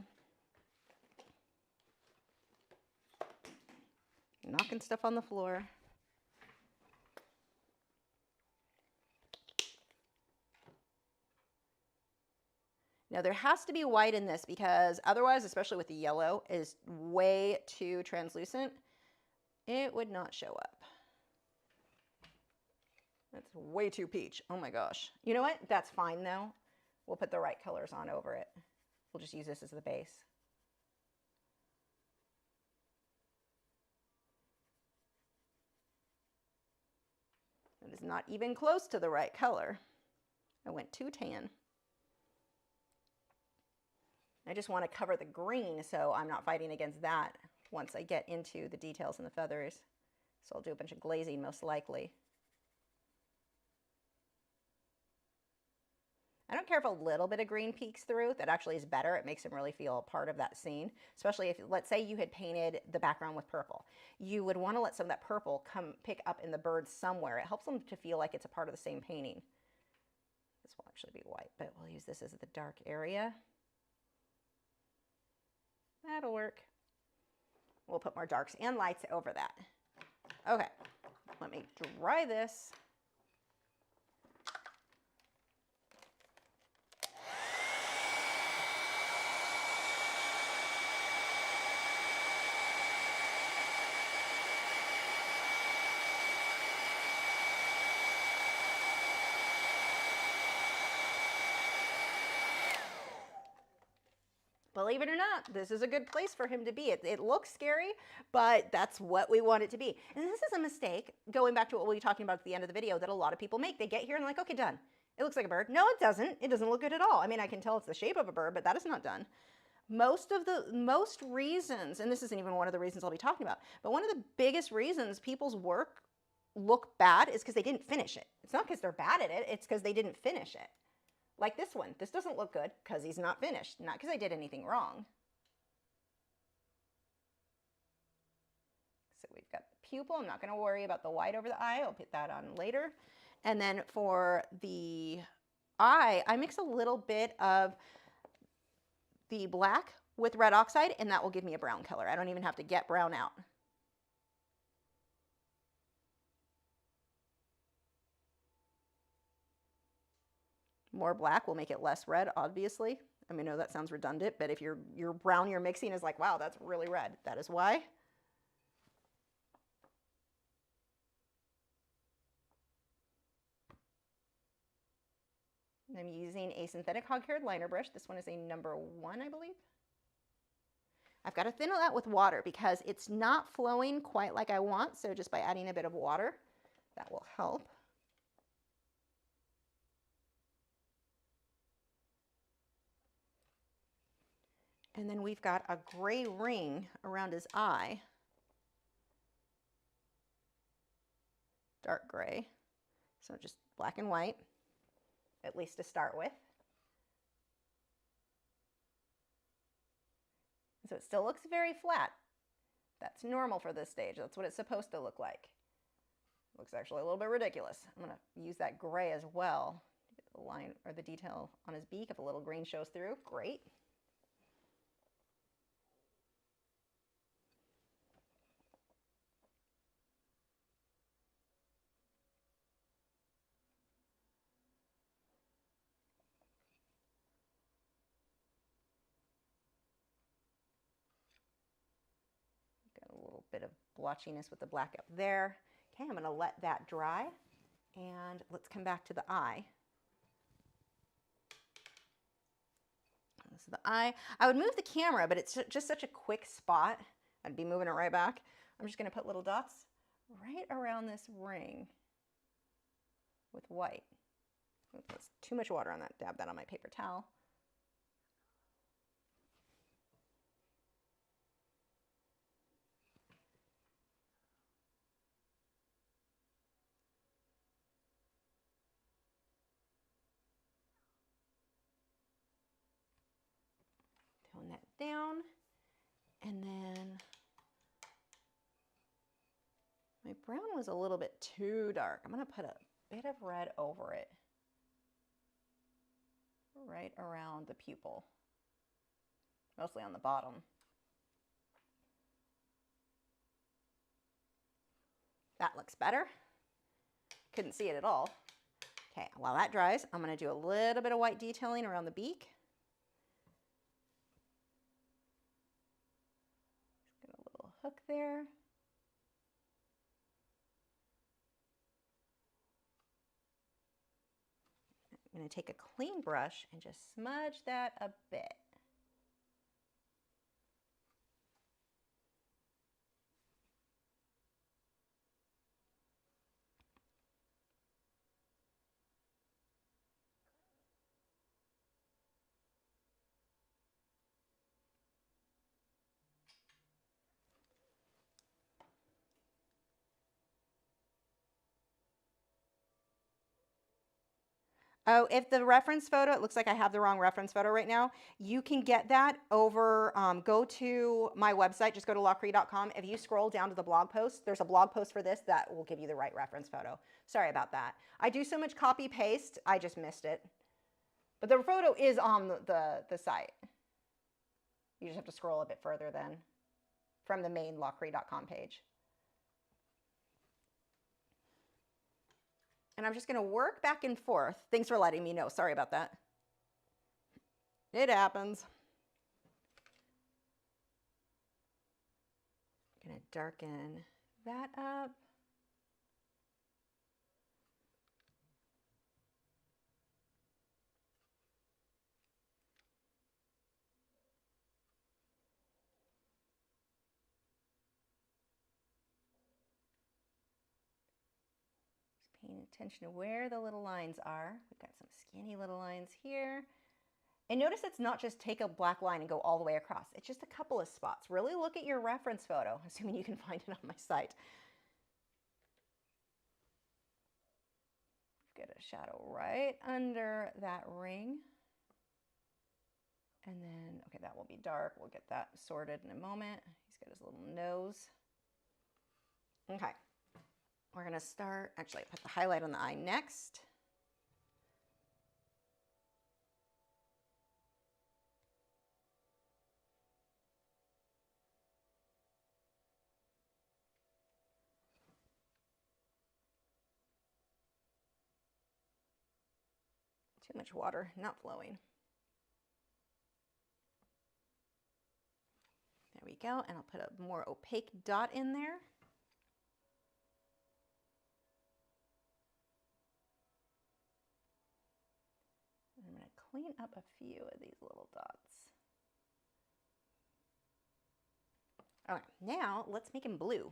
Knocking stuff on the floor. Now there has to be white in this because otherwise, especially with the yellow, is way too translucent. It would not show up. That's way too peach. Oh my gosh. You know what? That's fine though. We'll put the right colors on over it. We'll just use this as the base. It is not even close to the right color. I went too tan. I just want to cover the green so I'm not fighting against that once I get into the details and the feathers. So I'll do a bunch of glazing most likely. I don't care if a little bit of green peeks through. That actually is better. It makes him really feel a part of that scene, especially if, let's say you had painted the background with purple. You would want to let some of that purple come pick up in the bird somewhere. It helps them to feel like it's a part of the same painting. This will actually be white, but we'll use this as the dark area. That'll work. We'll put more darks and lights over that. Okay, let me dry this. Believe it or not, this is a good place for him to be. It looks scary, but that's what we want it to be. And this is a mistake, going back to what we were talking about at the end of the video, that a lot of people make. They get here and they're like, okay, done. It looks like a bird. No, it doesn't. It doesn't look good at all. I mean, I can tell it's the shape of a bird, but that is not done. Most reasons, and this isn't even one of the reasons I'll be talking about, but one of the biggest reasons people's work look bad is because they didn't finish it. It's not because they're bad at it. It's because they didn't finish it. Like this one. This doesn't look good because he's not finished, not because I did anything wrong. So we've got the pupil. I'm not going to worry about the white over the eye. I'll put that on later. And then for the eye, I mix a little bit of the black with red oxide, and that will give me a brown color. I don't even have to get brown out. More black will make it less red, obviously. I mean, I know that sounds redundant, but if your brown you're mixing is like, wow, that's really red. That is why. I'm using a synthetic hog-haired liner brush. This one is a number 1, I believe. I've got to thin it out with water because it's not flowing quite like I want, so just by adding a bit of water, that will help. And then we've got a gray ring around his eye. Dark gray. So just black and white, at least to start with. So it still looks very flat. That's normal for this stage. That's what it's supposed to look like. It looks actually a little bit ridiculous. I'm going to use that gray as well. Get the line or the detail on his beak. If a little green shows through, great. Bit of blotchiness with the black up there. Okay, I'm going to let that dry, and let's come back to the eye. This is the eye. I would move the camera, but it's just such a quick spot. I'd be moving it right back. I'm just going to put little dots right around this ring with white. Oops, that's too much water on that. Dab that on my paper towel. Tone that down, and then my brown was a little bit too dark. I'm going to put a bit of red over it, right around the pupil, mostly on the bottom. That looks better. Couldn't see it at all. Okay, while that dries, I'm going to do a little bit of white detailing around the beak. Just got a little hook there. I'm going to take a clean brush and just smudge that a bit. Oh, if the reference photo, it looks like I have the wrong reference photo right now. You can get that over, go to my website, just go to lachri.com. If you scroll down to the blog post, there's a blog post for this that will give you the right reference photo. Sorry about that. I do so much copy paste, I just missed it. But the photo is on the site. You just have to scroll a bit further then from the main lachri.com page. And I'm just going to work back and forth. Thanks for letting me know. Sorry about that. It happens. I'm going to darken that up. Paying attention to where the little lines are. We've got some skinny little lines here. And notice it's not just take a black line and go all the way across. It's just a couple of spots. Really look at your reference photo, assuming you can find it on my site. Get a shadow right under that ring. And then, okay, that will be dark. We'll get that sorted in a moment. He's got his little nose. Okay. We're going to start, actually, put the highlight on the eye next. Too much water, not flowing. There we go, and I'll put a more opaque dot in there. I'm going to clean up a few of these little dots. Okay, now let's make him blue.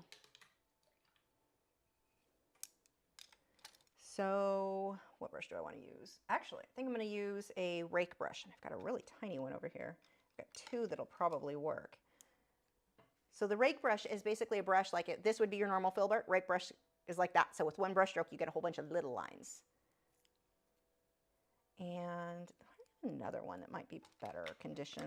So what brush do I want to use? Actually, I think I'm going to use a rake brush. And I've got a really tiny one over here. I've got two that'll probably work. So the rake brush is basically a brush like it. This would be your normal filbert. Rake brush is like that. So with one brush stroke, you get a whole bunch of little lines. And another one that might be better condition,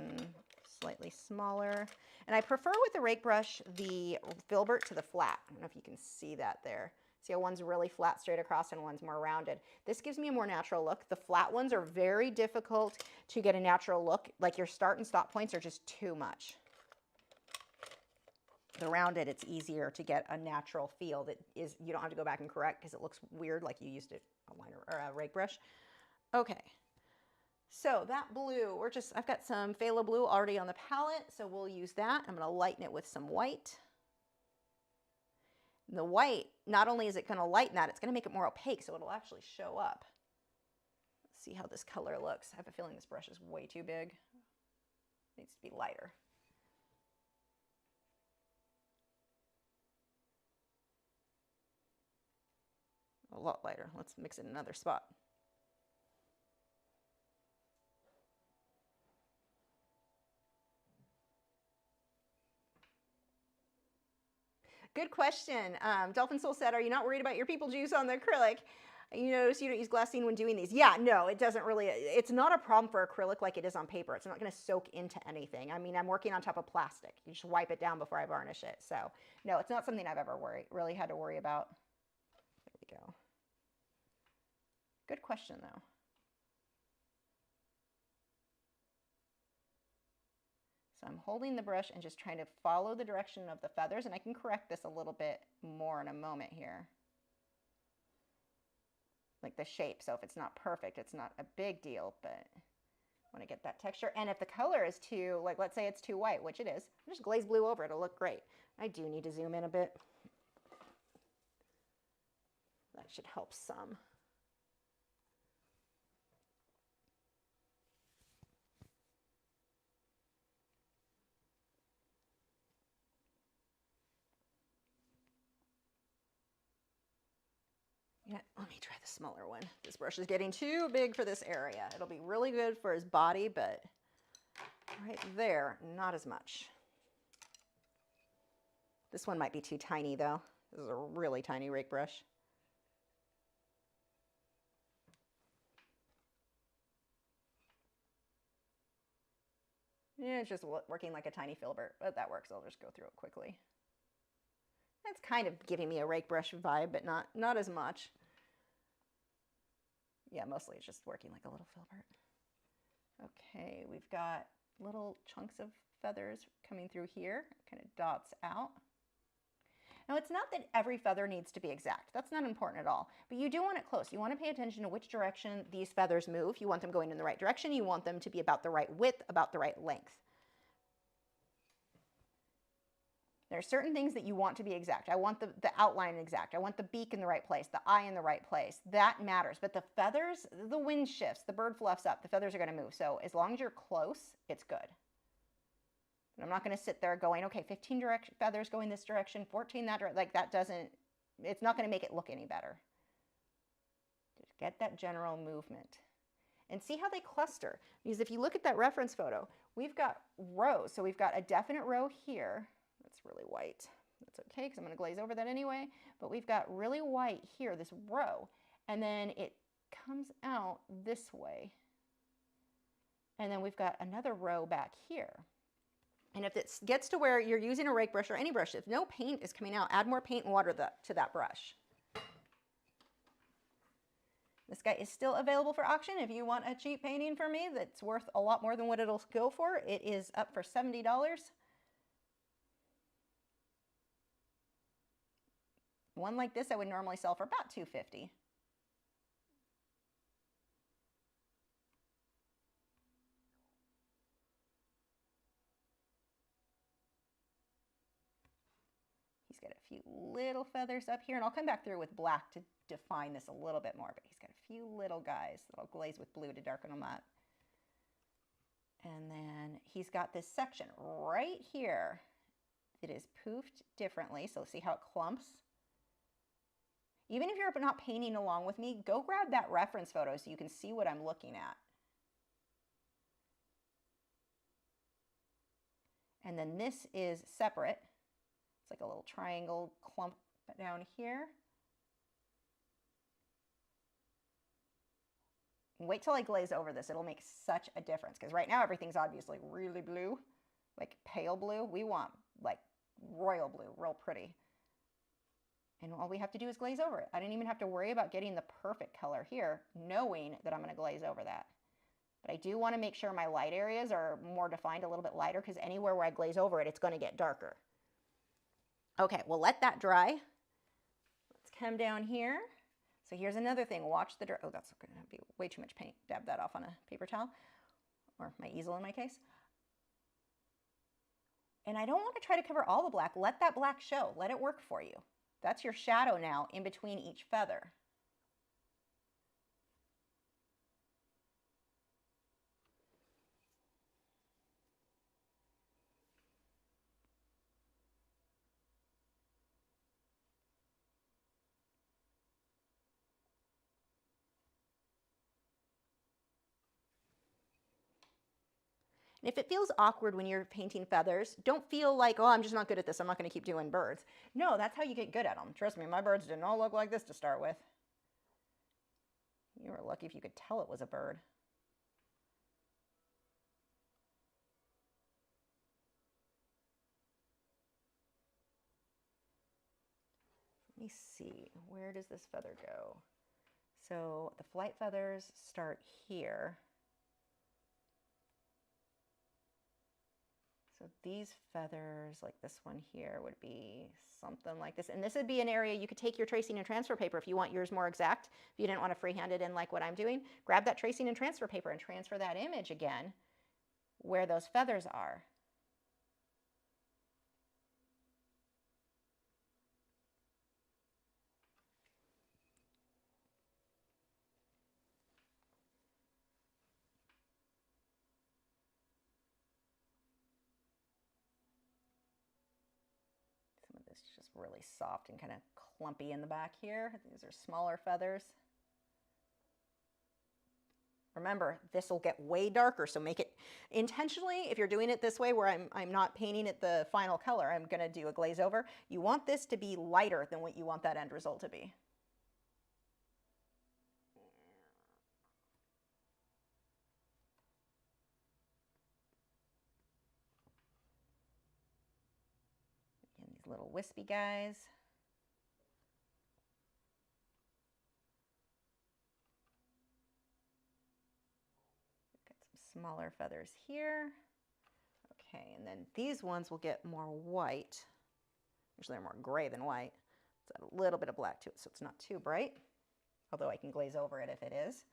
slightly smaller. And I prefer with the rake brush the filbert to the flat. I don't know if you can see that there. See how one's really flat straight across and one's more rounded. This gives me a more natural look. The flat ones are very difficult to get a natural look. Like your start and stop points are just too much. The rounded, it's easier to get a natural feel that is, you don't have to go back and correct because it looks weird like you used a liner or a rake brush. Okay, so that blue, I've got some phthalo blue already on the palette, so we'll use that. I'm gonna lighten it with some white. The white, not only is it gonna lighten that, it's gonna make it more opaque, so it'll actually show up. Let's see how this color looks. I have a feeling this brush is way too big. It needs to be lighter. A lot lighter. Let's mix it in another spot. Good question. Dolphin Soul said, are you not worried about your people juice on the acrylic? You notice you don't use glassine when doing these. Yeah, no, it doesn't really. It's not a problem for acrylic like it is on paper. It's not going to soak into anything. I mean, I'm working on top of plastic. You just wipe it down before I varnish it. So, no, it's not something I've ever really had to worry about. There we go. Good question, though. So I'm holding the brush and just trying to follow the direction of the feathers, and I can correct this a little bit more in a moment here. Like the shape, so if it's not perfect, it's not a big deal, but I want to get that texture. And if the color is too, like let's say it's too white, which it is, just glaze blue over it, it'll look great. I do need to zoom in a bit. That should help some. Yeah, let me try the smaller one. This brush is getting too big for this area. It'll be really good for his body, but right there, not as much. This one might be too tiny though. This is a really tiny rake brush. Yeah, it's just working like a tiny filbert, but that works. I'll just go through it quickly. It's kind of giving me a rake brush vibe, but not as much. Yeah, mostly it's just working like a little filbert. Okay, we've got little chunks of feathers coming through here, kind of dots out. Now, it's not that every feather needs to be exact. That's not important at all. But you do want it close. You want to pay attention to which direction these feathers move. You want them going in the right direction. You want them to be about the right width, about the right length. There are certain things that you want to be exact. I want the outline exact. I want the beak in the right place, the eye in the right place. That matters. But the feathers, the wind shifts, the bird fluffs up, the feathers are going to move. So as long as you're close, it's good. And I'm not going to sit there going, okay, 15 feathers going this direction, 14 that direction. Like that doesn't, it's not going to make it look any better. Just get that general movement. And see how they cluster. Because if you look at that reference photo, we've got rows. So we've got a definite row here. That's really white. That's okay because I'm going to glaze over that anyway. But we've got really white here, this row. And then it comes out this way. And then we've got another row back here. And if it gets to where you're using a rake brush or any brush, if no paint is coming out, add more paint and water to that brush. This guy is still available for auction. If you want a cheap painting from me that's worth a lot more than what it'll go for, it is up for $70. One like this I would normally sell for about $250. He's got a few little feathers up here, and I'll come back through with black to define this a little bit more, but he's got a few little guys that I'll glaze with blue to darken them up. And then he's got this section right here. It is poofed differently, so see how it clumps? Even if you're not painting along with me, go grab that reference photo so you can see what I'm looking at. And then this is separate. It's like a little triangle clump down here. And wait till I glaze over this. It'll make such a difference because right now everything's obviously really blue, like pale blue. We want like royal blue, real pretty. And all we have to do is glaze over it. I didn't even have to worry about getting the perfect color here, knowing that I'm going to glaze over that. But I do want to make sure my light areas are more defined, a little bit lighter, because anywhere where I glaze over it, it's going to get darker. Okay, we'll let that dry. Let's come down here. So here's another thing. Watch the oh, that's going to be way too much paint. Dab that off on a paper towel, or my easel in my case. And I don't want to try to cover all the black. Let that black show. Let it work for you. That's your shadow now in between each feather. And if it feels awkward when you're painting feathers, don't feel like, oh, I'm just not good at this. I'm not going to keep doing birds. No, that's how you get good at them. Trust me, my birds didn't all look like this to start with. You were lucky if you could tell it was a bird. Let me see, where does this feather go? So the flight feathers start here. So these feathers, like this one here, would be something like this. And this would be an area you could take your tracing and transfer paper if you want yours more exact. If you didn't want to freehand it in like what I'm doing, grab that tracing and transfer paper and transfer that image again where those feathers are. It's just really soft and kind of clumpy in the back here. These are smaller feathers. Remember, this will get way darker, so make it intentionally. If you're doing it this way where I'm not painting it the final color, I'm going to do a glaze over. You want this to be lighter than what you want that end result to be. little wispy guys. Got some smaller feathers here. Okay, and then these ones will get more white. Usually they're more gray than white. Let's add a little bit of black to it so it's not too bright, although I can glaze over it if it is.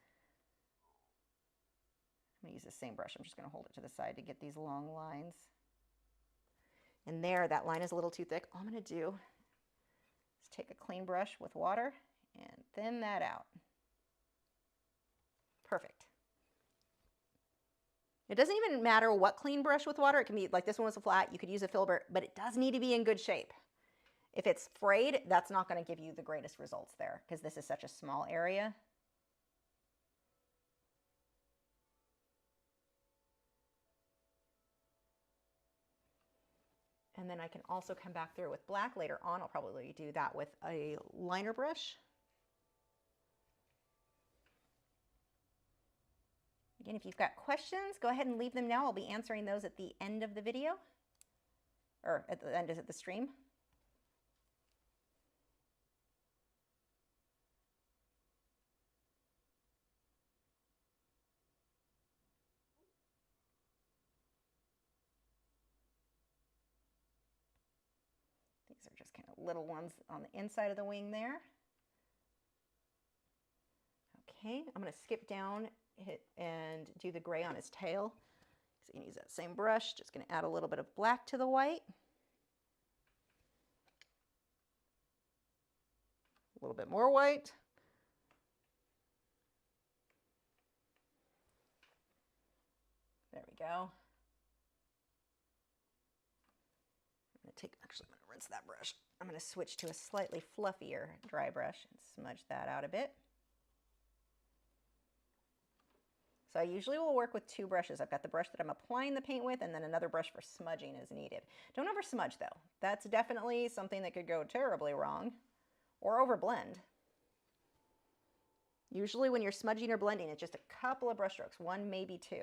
I'm going to use the same brush. I'm just going to hold it to the side to get these long lines. And there, that line is a little too thick. All I'm going to do is take a clean brush with water and thin that out. Perfect. It doesn't even matter what clean brush with water. It can be like this one was a flat. You could use a filbert, but it does need to be in good shape. If it's frayed, that's not going to give you the greatest results there because this is such a small area. And then I can also come back through with black later on. I'll probably do that with a liner brush. Again, if you've got questions, go ahead and leave them now. I'll be answering those at the end of the video, or at the end of the stream. These are just kind of little ones on the inside of the wing there. Okay, I'm going to skip down and do the gray on his tail. So you can use that same brush, just going to add a little bit of black to the white. A little bit more white. There we go. Actually, I'm going to rinse that brush. I'm going to switch to a slightly fluffier dry brush and smudge that out a bit. So I usually will work with two brushes. I've got the brush that I'm applying the paint with and then another brush for smudging as needed. Don't over smudge though. That's definitely something that could go terribly wrong, or over blend. Usually when you're smudging or blending, it's just a couple of brush strokes, one, maybe two.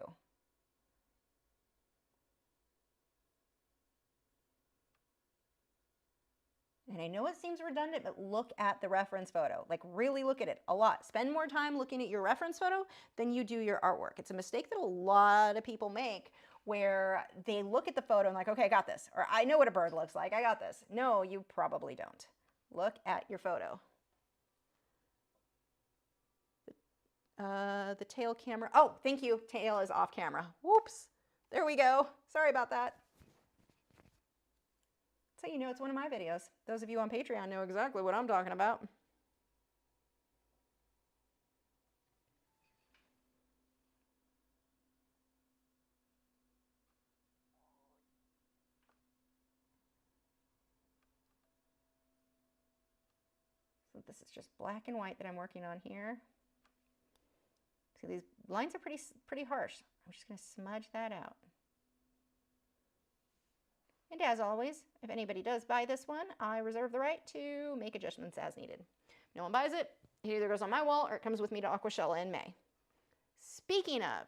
And I know it seems redundant, but look at the reference photo. Like really look at it a lot. Spend more time looking at your reference photo than you do your artwork. It's a mistake that a lot of people make where they look at the photo and like, okay, I got this. Or I know what a bird looks like. I got this. No, you probably don't. Look at your photo. The tail camera. Oh, thank you. Tail is off camera. Whoops. There we go. Sorry about that. So you know it's one of my videos. Those of you on Patreon know exactly what I'm talking about. So this is just black and white that I'm working on here. See, these lines are pretty harsh. I'm just going to smudge that out. And as always, if anybody does buy this one, I reserve the right to make adjustments as needed. If no one buys it, it either goes on my wall or it comes with me to Aquashella in May. Speaking of,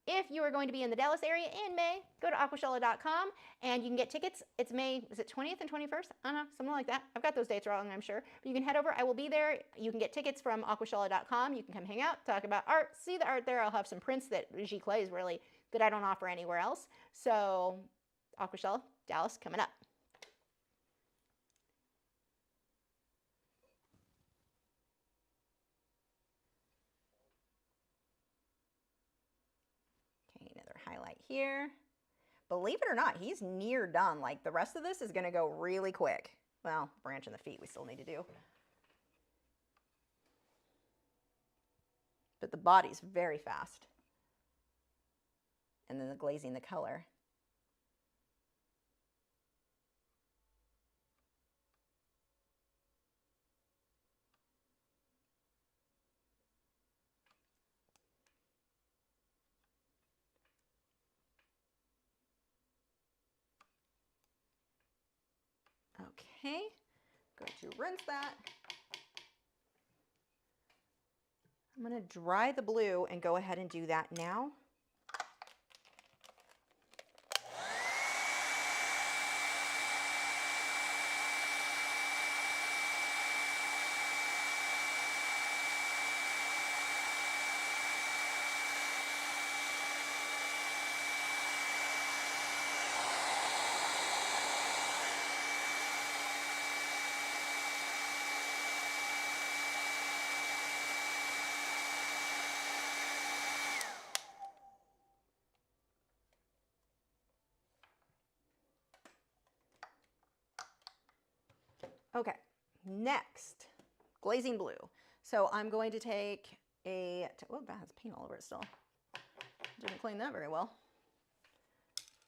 if you are going to be in the Dallas area in May, go to aquashella.com and you can get tickets. It's May, is it 20th and 21st? I don't know, something like that. I've got those dates wrong, I'm sure. But you can head over. I will be there. You can get tickets from aquashella.com. You can come hang out, talk about art, see the art there. I'll have some prints that Giclée is really, that I don't offer anywhere else. So Aquashella, Dallas, coming up. Okay, another highlight here. Believe it or not, he's near done. Like the rest of this is going to go really quick. Well, branch and the feet we still need to do. But the body's very fast. And then the glazing, the color. Okay, going to rinse that. I'm going to dry the blue and go ahead and do that now. Okay, next, glazing blue. So I'm going to take a, oh, that has paint all over it still. Didn't clean that very well.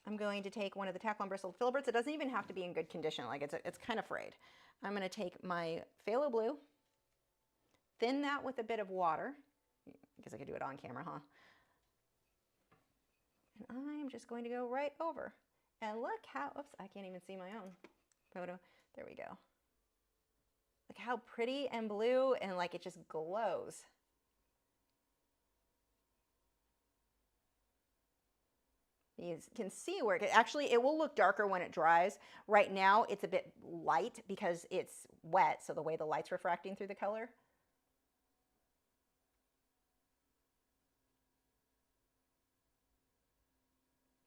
I'm going to take one of the Tack-On Bristled Filberts. It doesn't even have to be in good condition, like it's kind of frayed. I'm going to take my phthalo blue, thin that with a bit of water. I guess I could do it on camera, huh? And I'm just going to go right over. And look how, oops, I can't even see my own photo. There we go. Look how pretty and blue, and like it just glows. You can see where it actually, it will look darker when it dries. Right now it's a bit light because it's wet, so the way the light's refracting through the color.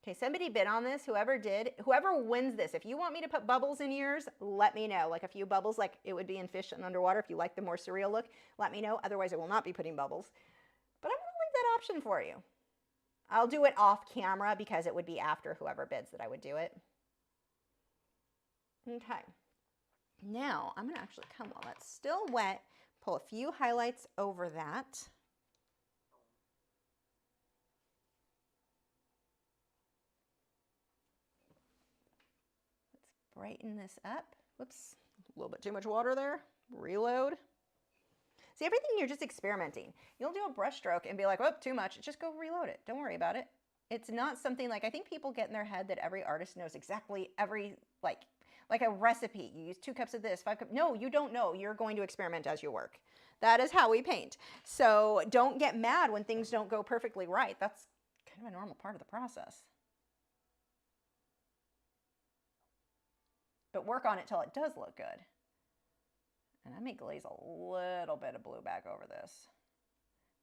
Okay, somebody bid on this, whoever did, whoever wins this, if you want me to put bubbles in yours, let me know. Like a few bubbles, like it would be in fish and underwater. If you like the more surreal look, let me know. Otherwise, I will not be putting bubbles. But I'm gonna leave that option for you. I'll do it off camera because it would be after whoever bids that I would do it. Okay. Now, I'm gonna actually come while that's still wet, pull a few highlights over that. Brighten this up. Whoops, a little bit too much water there. Reload. See, everything you're just experimenting. You'll do a brush stroke and be like, oh, too much. Just go reload it. Don't worry about it. It's not something like, I think people get in their head that every artist knows exactly every, like a recipe. You use 2 cups of this, 5 cups. No, you don't know. You're going to experiment as you work. That is how we paint. So don't get mad when things don't go perfectly right. That's kind of a normal part of the process. But work on it till it does look good. And I may glaze a little bit of blue back over this,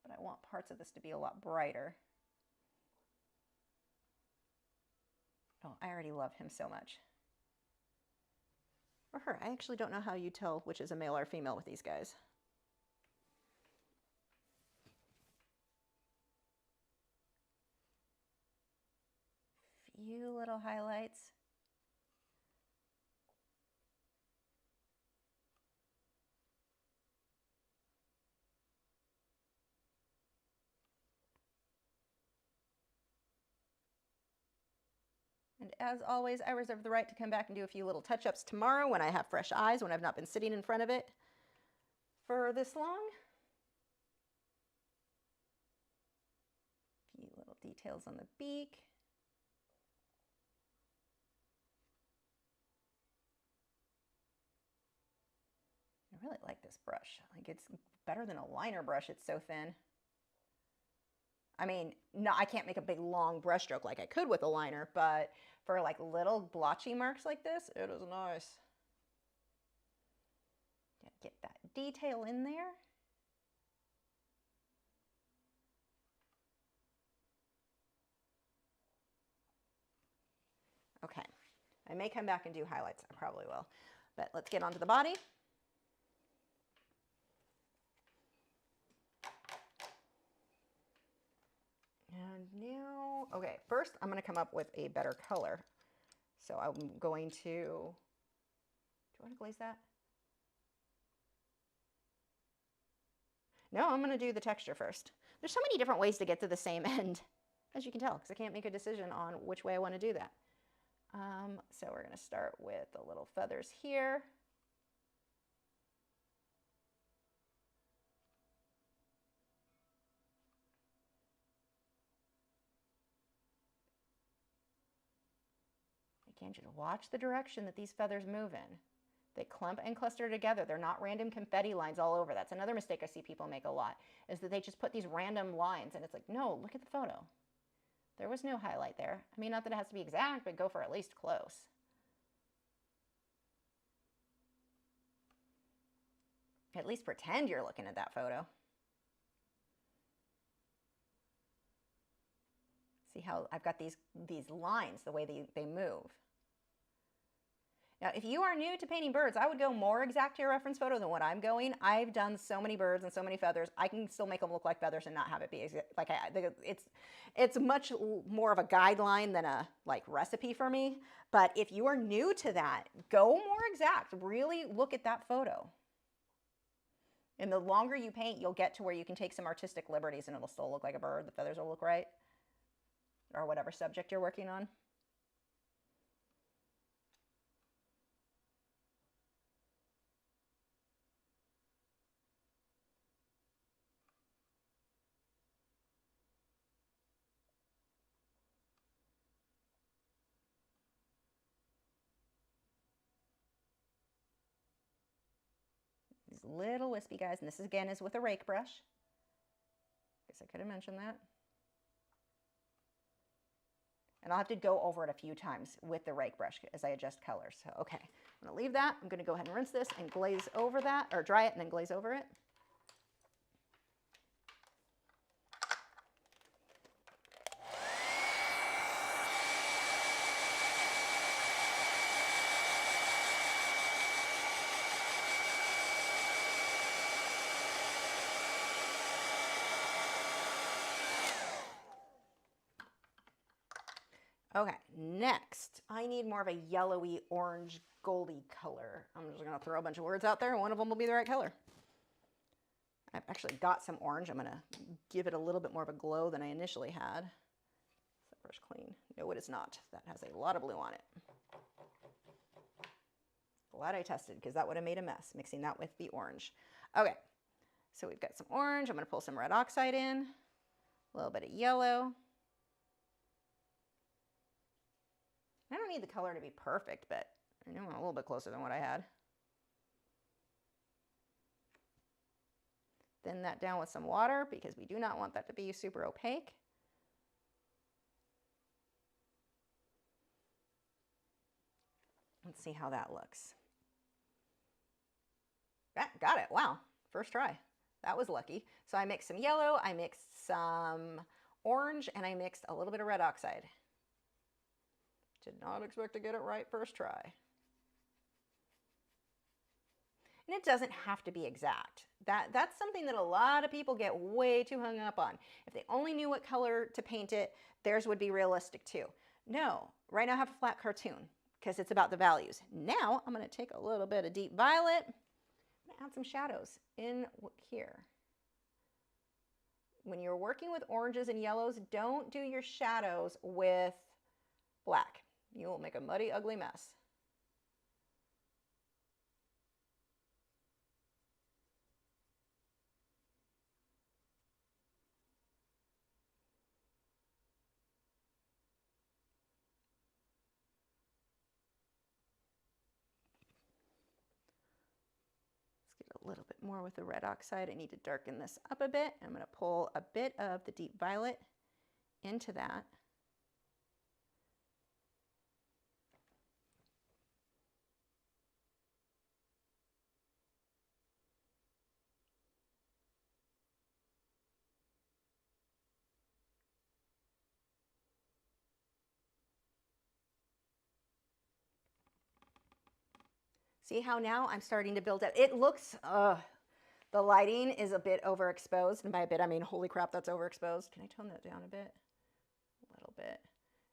but I want parts of this to be a lot brighter. Oh, I already love him so much. Or her. I actually don't know how you tell which is a male or female with these guys. Few little highlights. And as always, I reserve the right to come back and do a few little touch-ups tomorrow when I have fresh eyes, when I've not been sitting in front of it for this long. A few little details on the beak. I really like this brush. Like, it's better than a liner brush. It's so thin. I mean, no, I can't make a big long brush stroke like I could with a liner, but for like little blotchy marks like this, it is nice. Get that detail in there. Okay, I may come back and do highlights. I probably will, but let's get onto the body. And now, okay, first I'm going to come up with a better color. So I'm going to, do you want to glaze that? No, I'm going to do the texture first. There's so many different ways to get to the same end, as you can tell, because I can't make a decision on which way I want to do that. So we're going to start with the little feathers here. Again, just watch the direction that these feathers move in. They clump and cluster together. They're not random confetti lines all over. That's another mistake I see people make a lot, is that they just put these random lines, and it's like, no, look at the photo. There was no highlight there. I mean, not that it has to be exact, but go for at least close. At least pretend you're looking at that photo. See how I've got these lines, the way they move. Now, if you are new to painting birds, I would go more exact to your reference photo than what I'm going. I've done so many birds and so many feathers. I can still make them look like feathers and not have it be like it's much more of a guideline than a like recipe for me. But if you are new to that, go more exact. Really look at that photo. And the longer you paint, you'll get to where you can take some artistic liberties and it'll still look like a bird. The feathers will look right, or whatever subject you're working on. These little wispy guys, and this is, again, is with a rake brush. Guess I could have mentioned that. And I'll have to go over it a few times with the rake brush as I adjust colors. So, okay, I'm gonna leave that. I'm gonna go ahead and rinse this and glaze over that, or dry it and then glaze over it. Okay, next, I need more of a yellowy, orange, goldy color. I'm just gonna throw a bunch of words out there and one of them will be the right color. I've actually got some orange. I'm gonna give it a little bit more of a glow than I initially had. Is that brush clean? No, it is not. That has a lot of blue on it. Glad I tested because that would have made a mess, mixing that with the orange. Okay, so we've got some orange. I'm gonna pull some red oxide in, a little bit of yellow. I don't need the color to be perfect, but I know I'm a little bit closer than what I had. Thin that down with some water because we do not want that to be super opaque. Let's see how that looks. Got it. Wow, first try. That was lucky. So I mixed some yellow, I mixed some orange, and I mixed a little bit of red oxide. Did not expect to get it right first try. And it doesn't have to be exact. That's something that a lot of people get way too hung up on. If they only knew what color to paint it, theirs would be realistic too. No, right now I have a flat cartoon because it's about the values. Now I'm going to take a little bit of deep violet. I'm going to add some shadows in here. When you're working with oranges and yellows, don't do your shadows with black. You will make a muddy, ugly mess. Let's get a little bit more with the red oxide. I need to darken this up a bit. I'm going to pull a bit of the deep violet into that. See how now I'm starting to build up. It looks, the lighting is a bit overexposed. And by a bit, I mean, holy crap, that's overexposed. Can I tone that down a bit? A little bit.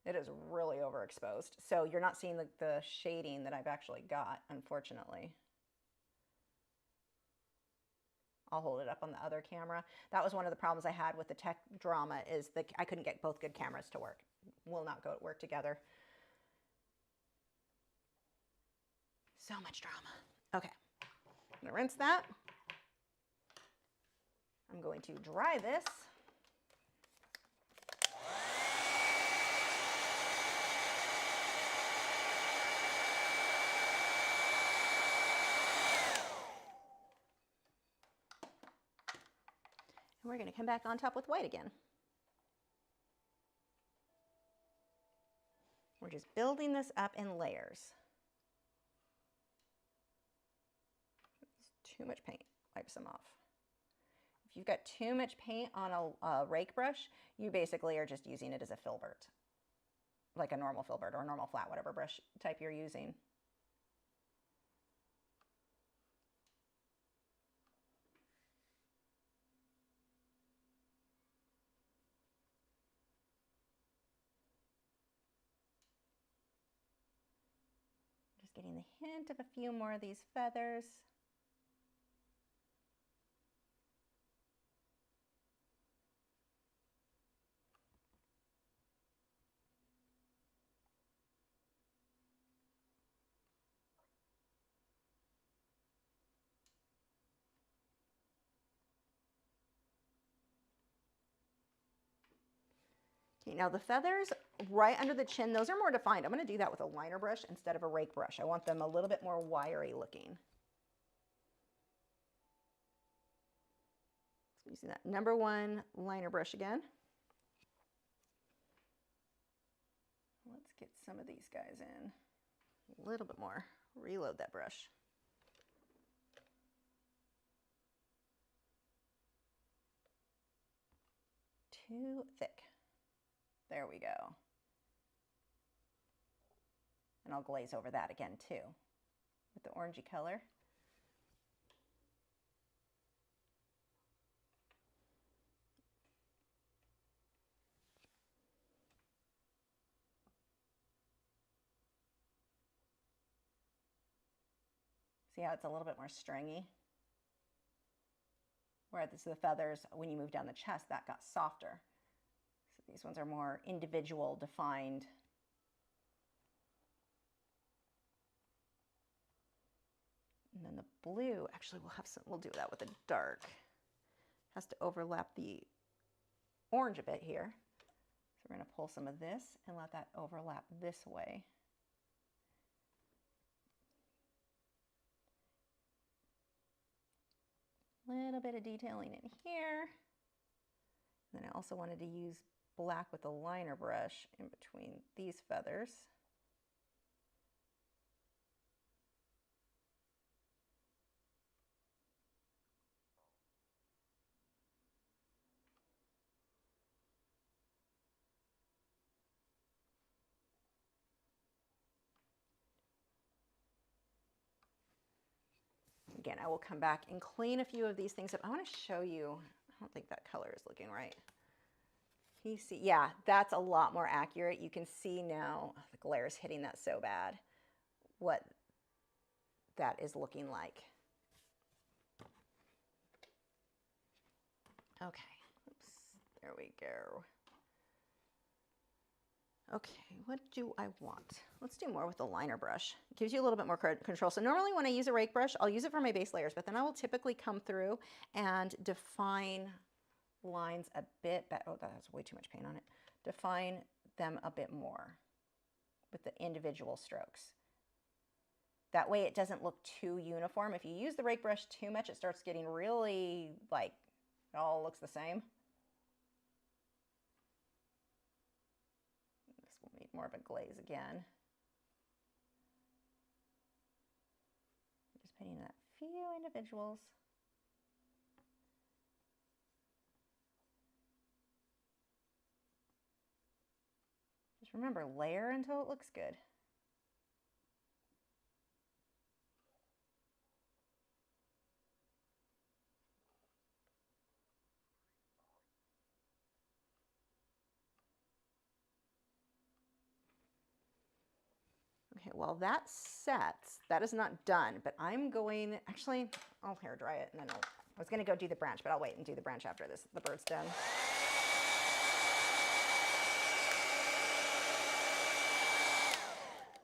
It is really overexposed. So you're not seeing the shading that I've actually got, unfortunately. I'll hold it up on the other camera. That was one of the problems I had with the tech drama is that I couldn't get both good cameras to work. Will not go work together. So much drama. Okay, I'm gonna rinse that. I'm going to dry this. And we're gonna come back on top with white again. We're just building this up in layers. Too much paint, wipe some off. If you've got too much paint on a rake brush, you basically are just using it as a filbert, like a normal filbert or a normal flat, whatever brush type you're using. getting the hint of a few more of these feathers. Okay, now the feathers right under the chin, those are more defined. I'm going to do that with a liner brush instead of a rake brush. I want them a little bit more wiry looking. So using that #1 liner brush again. Let's get some of these guys in a little bit more. Reload that brush. Too thick. There we go. And I'll glaze over that again too with the orangey color. See how it's a little bit more stringy? Whereas the feathers, when you move down the chest, that got softer. So these ones are more individual, defined. And then the blue, actually we'll do that with a dark. Has to overlap the orange a bit here. So we're going to pull some of this and let that overlap this way. Little bit of detailing in here. And then I also wanted to use black with a liner brush in between these feathers. Again, I will come back and clean a few of these things up. I want to show you, I don't think that color is looking right. Can you see? Yeah, that's a lot more accurate. You can see now, the glare is hitting that so bad, what that is looking like. Okay, oops, there we go. Okay, what do I want? Let's do more with the liner brush. It gives you a little bit more control. So normally when I use a rake brush, I'll use it for my base layers, but then I will typically come through and define lines a bit better. Oh, that has way too much paint on it. Define them a bit more with the individual strokes. That way it doesn't look too uniform. If you use the rake brush too much, it starts getting really like, it all looks the same. We'll need more of a glaze again. Just painting that few individuals. Just remember, layer until it looks good. Okay, well that sets, that is not done, but I'm going, actually, I'll hair dry it and then I was gonna go do the branch, but I'll wait and do the branch after this, the bird's done.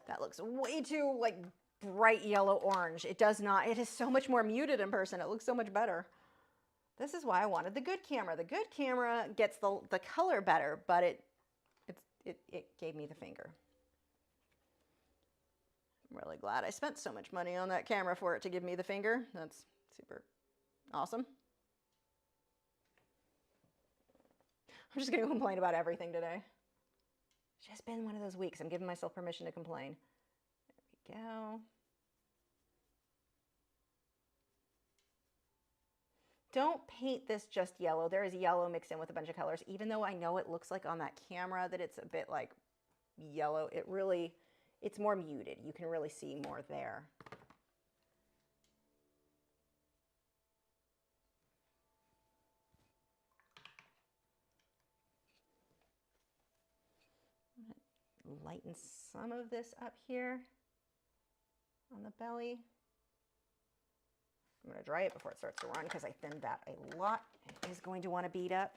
That looks way too like bright yellow orange. It does not, it is so much more muted in person. It looks so much better. This is why I wanted the good camera. The good camera gets the color better, but it gave me the finger. I'm really glad I spent so much money on that camera for it to give me the finger. That's super awesome. I'm just going to complain about everything today. It's just been one of those weeks. I'm giving myself permission to complain. There we go. Don't paint this just yellow. There is yellow mixed in with a bunch of colors. Even though I know it looks like on that camera that it's a bit like yellow, it's more muted. You can really see more there. I'm gonna lighten some of this up here. on the belly. I'm going to dry it before it starts to run because I thinned that a lot. It is going to want to bead up.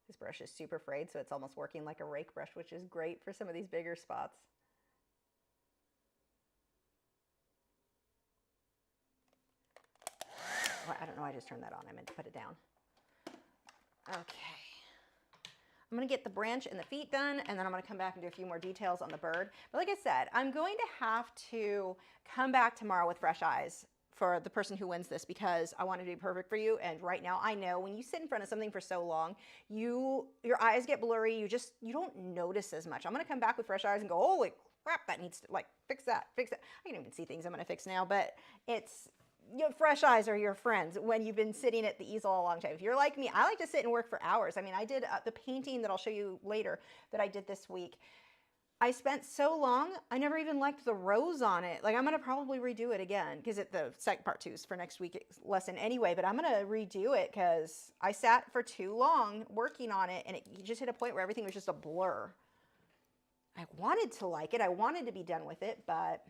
This brush is super frayed, so it's almost working like a rake brush, which is great for some of these bigger spots. Well, I don't know, I just turned that on. I meant to put it down. Okay. I'm going to get the branch and the feet done, and then I'm going to come back and do a few more details on the bird. But like I said, I'm going to have to come back tomorrow with fresh eyes for the person who wins this because I want it to be perfect for you. And right now, I know when you sit in front of something for so long, your eyes get blurry. You don't notice as much. I'm going to come back with fresh eyes and go, holy crap, that needs to, like, fix that, fix that. I can even see things I'm going to fix now, but it's, fresh eyes are your friends when you've been sitting at the easel a long time. If you're like me, I like to sit and work for hours. I mean, I did the painting that I'll show you later that I did this week. I spent so long, I never even liked the rose on it. Like, I'm going to probably redo it again because the second part 2 is for next week's lesson anyway, but I'm going to redo it because I sat for too long working on it and it just hit a point where everything was just a blur. I wanted to like it. I wanted to be done with it, but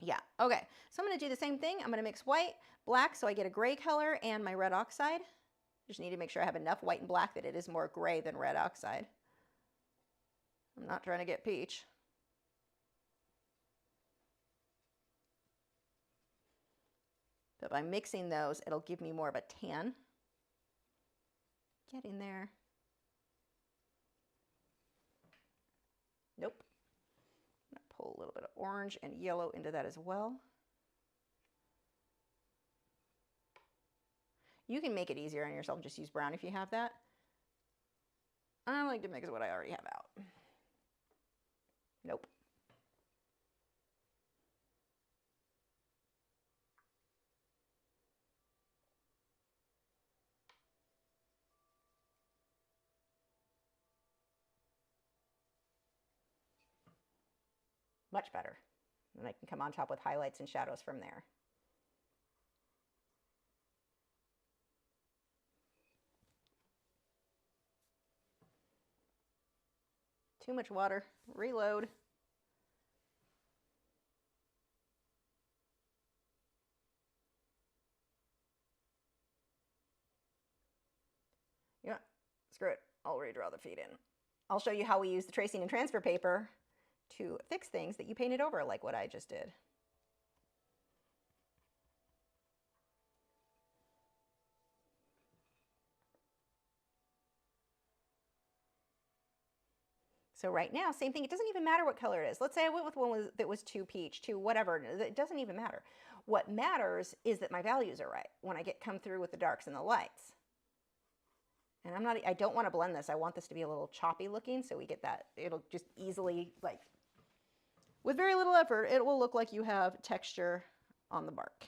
yeah. Okay, so I'm going to do the same thing. I'm going to mix white, black, so I get a gray color, and my red oxide. Just need to make sure I have enough white and black that it is more gray than red oxide. I'm not trying to get peach. But by mixing those, it'll give me more of a tan. Get in there. Nope. I'm going to pull a little bit of orange and yellow into that as well. You can make it easier on yourself and just use brown if you have that. I like to mix what I already have out. Nope. Much better. And I can come on top with highlights and shadows from there. Too much water. Reload. You know what? Screw it. I'll redraw the feet in. I'll show you how we use the tracing and transfer paper to fix things that you painted over, like what I just did. So right now, same thing. It doesn't even matter what color it is. Let's say I went with one that was too peach, too whatever. It doesn't even matter. What matters is that my values are right when I come through with the darks and the lights. And I don't want to blend this. I want this to be a little choppy looking so we get that. It'll just easily, like, with very little effort, it will look like you have texture on the bark.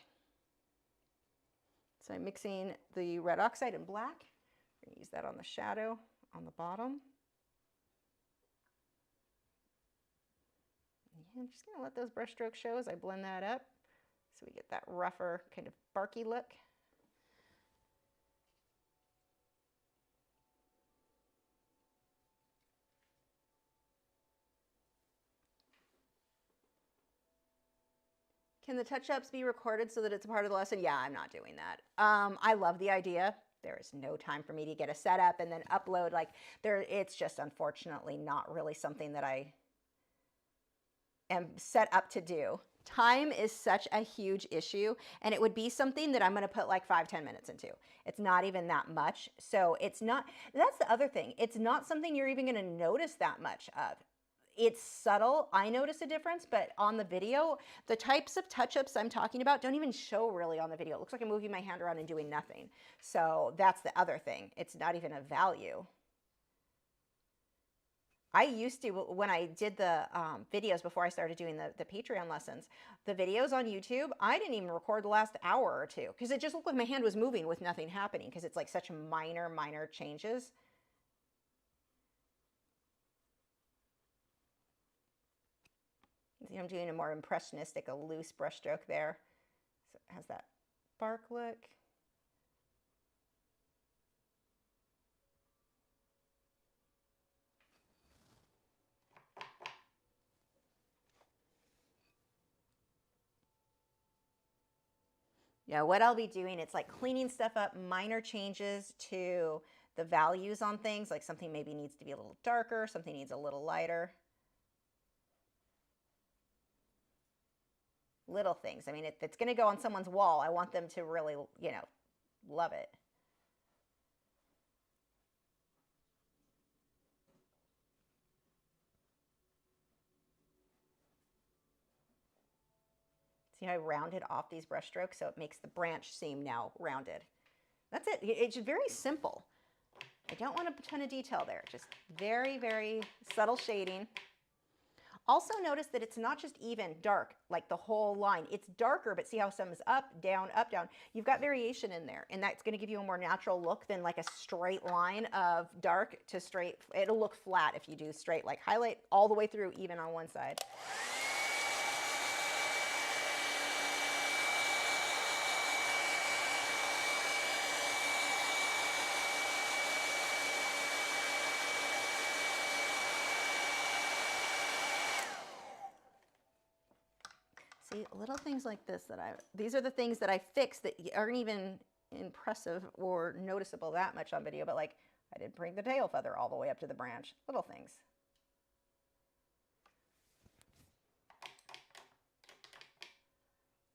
So I'm mixing the red oxide and black. I'm going to use that on the shadow on the bottom. Yeah, I'm just going to let those brush strokes show as I blend that up so we get that rougher kind of barky look. Can the touch-ups be recorded so that it's a part of the lesson? Yeah, I'm not doing that. I love the idea. There is no time for me to get a setup and then upload. Like, it's just unfortunately not really something that I am set up to do. Time is such a huge issue, and it would be something that I'm going to put like 5-10 minutes into. It's not even that much. So it's not, that's the other thing. It's not something you're even going to notice that much of. It's subtle. I notice a difference, but on the video, the types of touch-ups I'm talking about don't even show really on the video. It looks like I'm moving my hand around and doing nothing. So that's the other thing. It's not even a value. I used to, when I did the videos before I started doing the Patreon lessons, the videos on YouTube, I didn't even record the last hour or two because it just looked like my hand was moving with nothing happening because it's like such minor changes. See, I'm doing a more impressionistic, a loose brush stroke there. So it has that bark look. Yeah, what I'll be doing, it's like cleaning stuff up, minor changes to the values on things, like something maybe needs to be a little darker, something needs a little lighter. Little things. I mean, if it's going to go on someone's wall, I want them to really, you know, love it. See how I rounded off these brush strokes so it makes the branch seem now rounded. That's it. It's very simple. I don't want a ton of detail there. Just very subtle shading. Also notice that it's not just even dark, like the whole line. It's darker, but see how some is up, down, up, down. You've got variation in there, and that's going to give you a more natural look than like a straight line of dark to straight. It'll look flat if you do straight, like highlight all the way through, even on one side. See, little things like this these are the things that I fix that aren't even impressive or noticeable that much on video, but like I didn't bring the tail feather all the way up to the branch. Little things.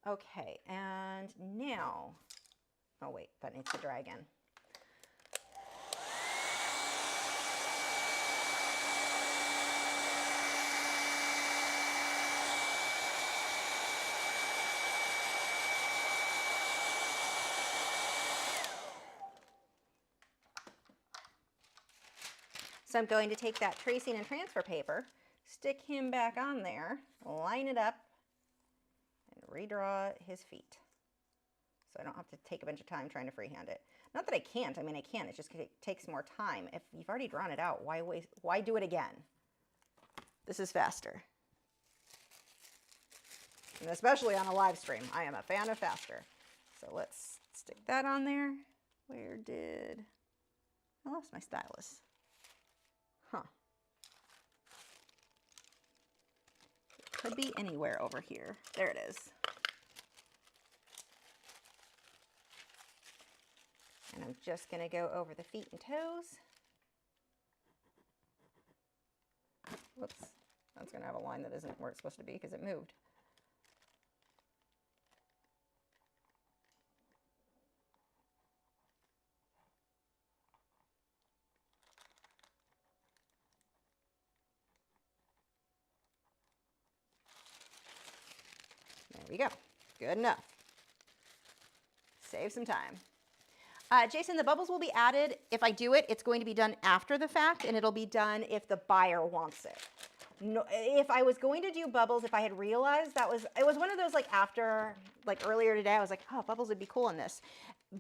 Okay, and now, oh wait, that needs to dry again. So I'm going to take that tracing and transfer paper, stick him back on there, line it up, and redraw his feet. So I don't have to take a bunch of time trying to freehand it. Not that I can't, I mean I can, it just takes more time. If you've already drawn it out, why do it again? This is faster. And especially on a live stream, I am a fan of faster. So let's stick that on there. Where did, I lost my stylus. Huh. It could be anywhere over here. There it is. And I'm just going to go over the feet and toes. Whoops. That's going to have a line that isn't where it's supposed to be because it moved. There we go. Good enough. Save some time. Jason, the bubbles will be added. If I do it, it's going to be done after the fact, and it'll be done if the buyer wants it. No, if I was going to do bubbles, if I had realized it was one of those like after, like earlier today, I was like, oh, bubbles would be cool in this.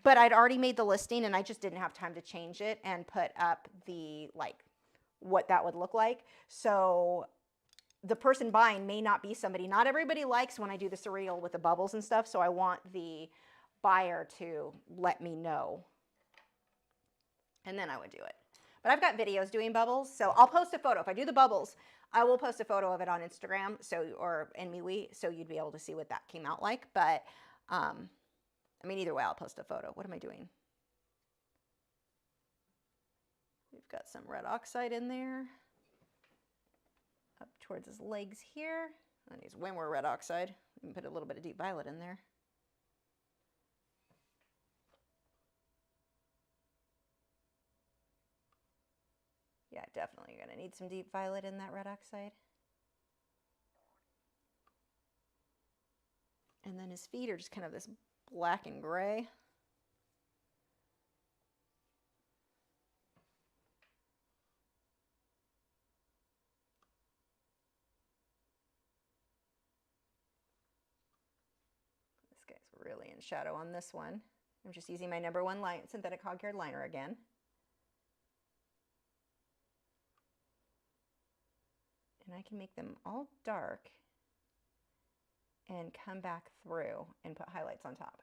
But I'd already made the listing and I just didn't have time to change it and put up the, like, what that would look like. So the person buying may not be somebody, not everybody likes when I do the surreal with the bubbles and stuff. So I want the buyer to let me know, and then I would do it. But I've got videos doing bubbles, so I'll post a photo. If I do the bubbles, I will post a photo of it on Instagram, or in MeWe, so you'd be able to see what that came out like. But I mean, either way, I'll post a photo. What am I doing? We've got some red oxide in there, up towards his legs here. That needs way more red oxide. We can put a little bit of deep violet in there. Yeah, definitely you're gonna need some deep violet in that red oxide. And then his feet are just kind of this black and gray. really in shadow on this one. I'm just using my number 1 synthetic hog hair liner again. And I can make them all dark and come back through and put highlights on top.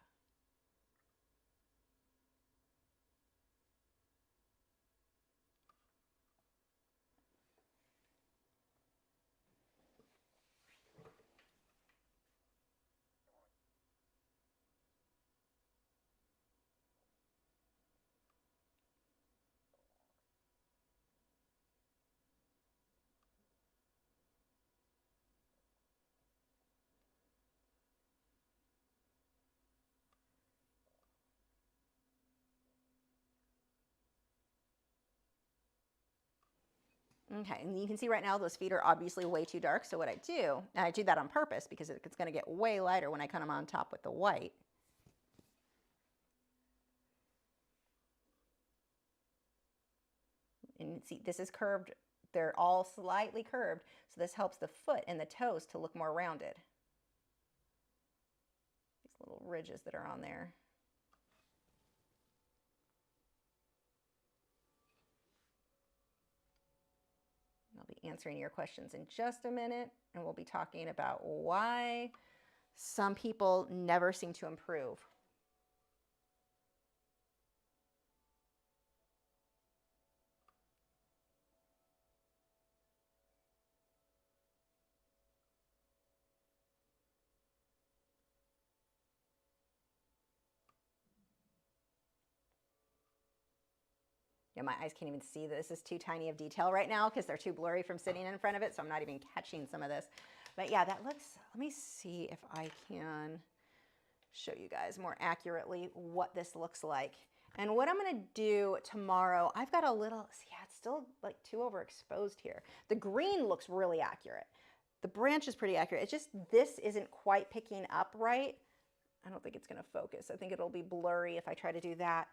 Okay, and you can see right now those feet are obviously way too dark. So what I do, and I do that on purpose because it's going to get way lighter when I come on top with the white. And see, this is curved. They're all slightly curved. So this helps the foot and the toes to look more rounded. These little ridges that are on there. I'll be answering your questions in just a minute, and we'll be talking about why some people never seem to improve. Yeah, my eyes can't even see that this is too tiny of detail right now because they're too blurry from sitting in front of it, so I'm not even catching some of this. But yeah, that looks, let me see if I can show you guys more accurately what this looks like. And what I'm gonna do tomorrow, I've got a little, see, yeah, it's still like too overexposed here. The green looks really accurate. The branch is pretty accurate. It's just, this isn't quite picking up right. I don't think it's gonna focus. I think it'll be blurry if I try to do that.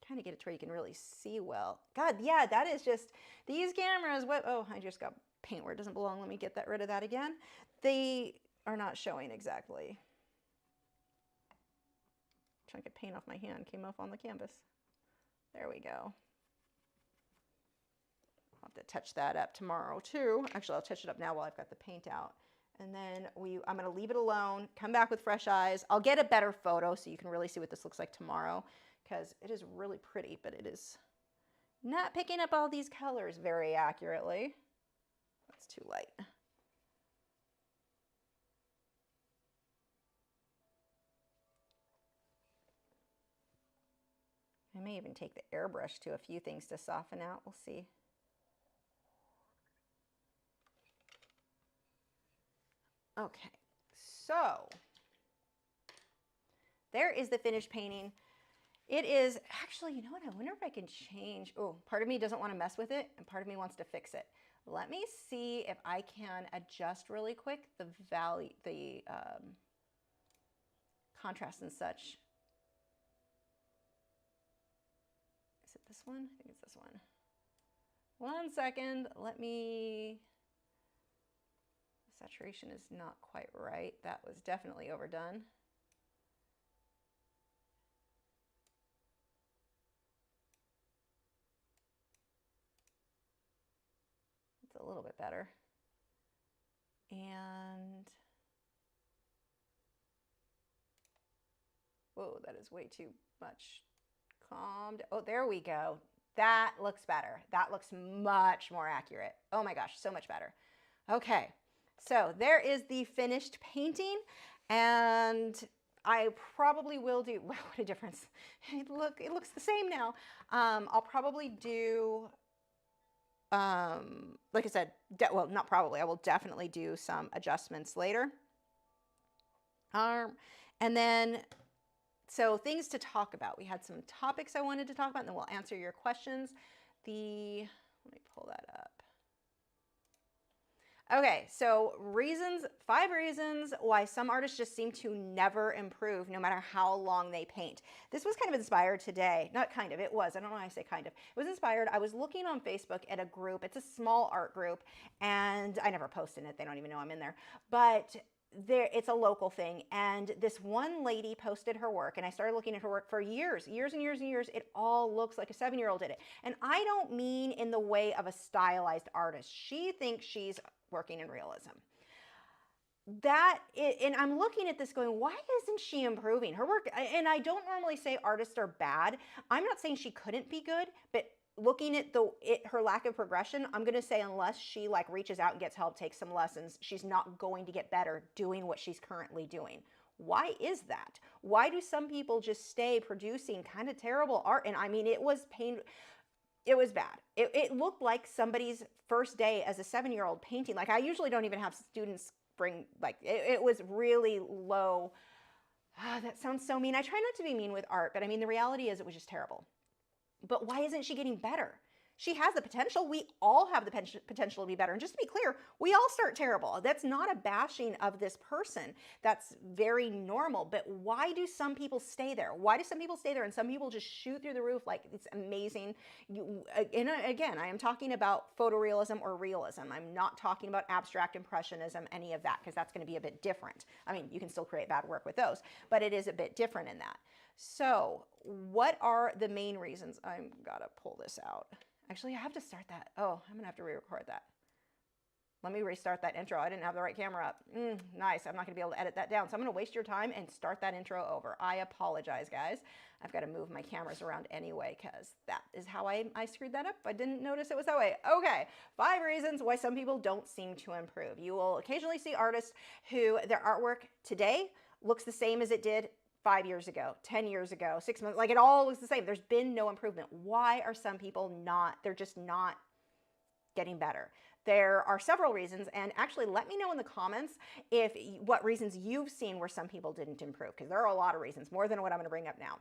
Trying to get it to where you can really see well. God, yeah, that is just, these cameras, what, oh, I just got paint where it doesn't belong. Let me get rid of that again. They are not showing exactly. Chunk of paint off my hand came off on the canvas. There we go. I'll have to touch that up tomorrow too. Actually, I'll touch it up now while I've got the paint out. And then I'm gonna leave it alone, come back with fresh eyes. I'll get a better photo so you can really see what this looks like tomorrow, because it is really pretty, but it is not picking up all these colors very accurately. That's too light. I may even take the airbrush to a few things to soften out. We'll see. Okay, so there is the finished painting. It is actually, you know what, I wonder if I can change. Oh, part of me doesn't want to mess with it and part of me wants to fix it. Let me see if I can adjust really quick the value, the contrast and such. Is it this one? I think it's this one. 1 second, let me, saturation is not quite right. That was definitely overdone. It's a little bit better. And, whoa, that is way too much. Calmed. Oh, there we go. That looks better. That looks much more accurate. Oh my gosh, so much better. Okay, so there is the finished painting, and I probably will do, wow, what a difference. It looks the same now. I'll probably do, like I said, well, not probably, I will definitely do some adjustments later. And then, so things to talk about. We had some topics I wanted to talk about, and then we'll answer your questions. Let me pull that up. Okay, so 5 reasons why some artists just seem to never improve no matter how long they paint. This was kind of inspired today. Not kind of, it was. I don't know why I say kind of. It was inspired. I was looking on Facebook at a group. It's a small art group, and I never post in it. They don't even know I'm in there. But it's a local thing, and this one lady posted her work, and I started looking at her work for years and years and years. It all looks like a 7-year-old did it. And I don't mean in the way of a stylized artist. She thinks she's working in realism. And I'm looking at this going, why isn't she improving her work? And I don't normally say artists are bad. I'm not saying she couldn't be good, but looking at her lack of progression, I'm going to say unless she like reaches out and gets help, takes some lessons, she's not going to get better doing what she's currently doing. Why is that? Why do some people just stay producing kind of terrible art? And I mean, it was it was bad. It looked like somebody's first day as a 7-year-old painting. Like I usually don't even have students bring, like it was really low. That sounds so mean. I try not to be mean with art, but I mean, the reality is it was just terrible. But why isn't she getting better? She has the potential. We all have the potential to be better. And just to be clear, we all start terrible. That's not a bashing of this person. That's very normal. But why do some people stay there? Why do some people stay there and some people just shoot through the roof like it's amazing? And again, I am talking about photorealism or realism. I'm not talking about abstract impressionism, any of that, because that's going to be a bit different. I mean, you can still create bad work with those, but it is a bit different in that. So what are the main reasons? I've got to pull this out. Actually, I have to start that. Oh, I'm going to have to re-record that. Let me restart that intro. I didn't have the right camera up. Nice. I'm not going to be able to edit that down. So I'm going to waste your time and start that intro over. I apologize, guys. I've got to move my cameras around anyway because that is how I screwed that up. I didn't notice it was that way. Okay, 5 reasons why some people don't seem to improve. You will occasionally see artists who their artwork today looks the same as it did 5 years ago, 10 years ago, 6 months, like it all looks the same. There's been no improvement. Why are some people not, they're just not getting better? There are several reasons, and actually let me know in the comments what reasons you've seen where some people didn't improve, because there are a lot of reasons, more than what I'm going to bring up now.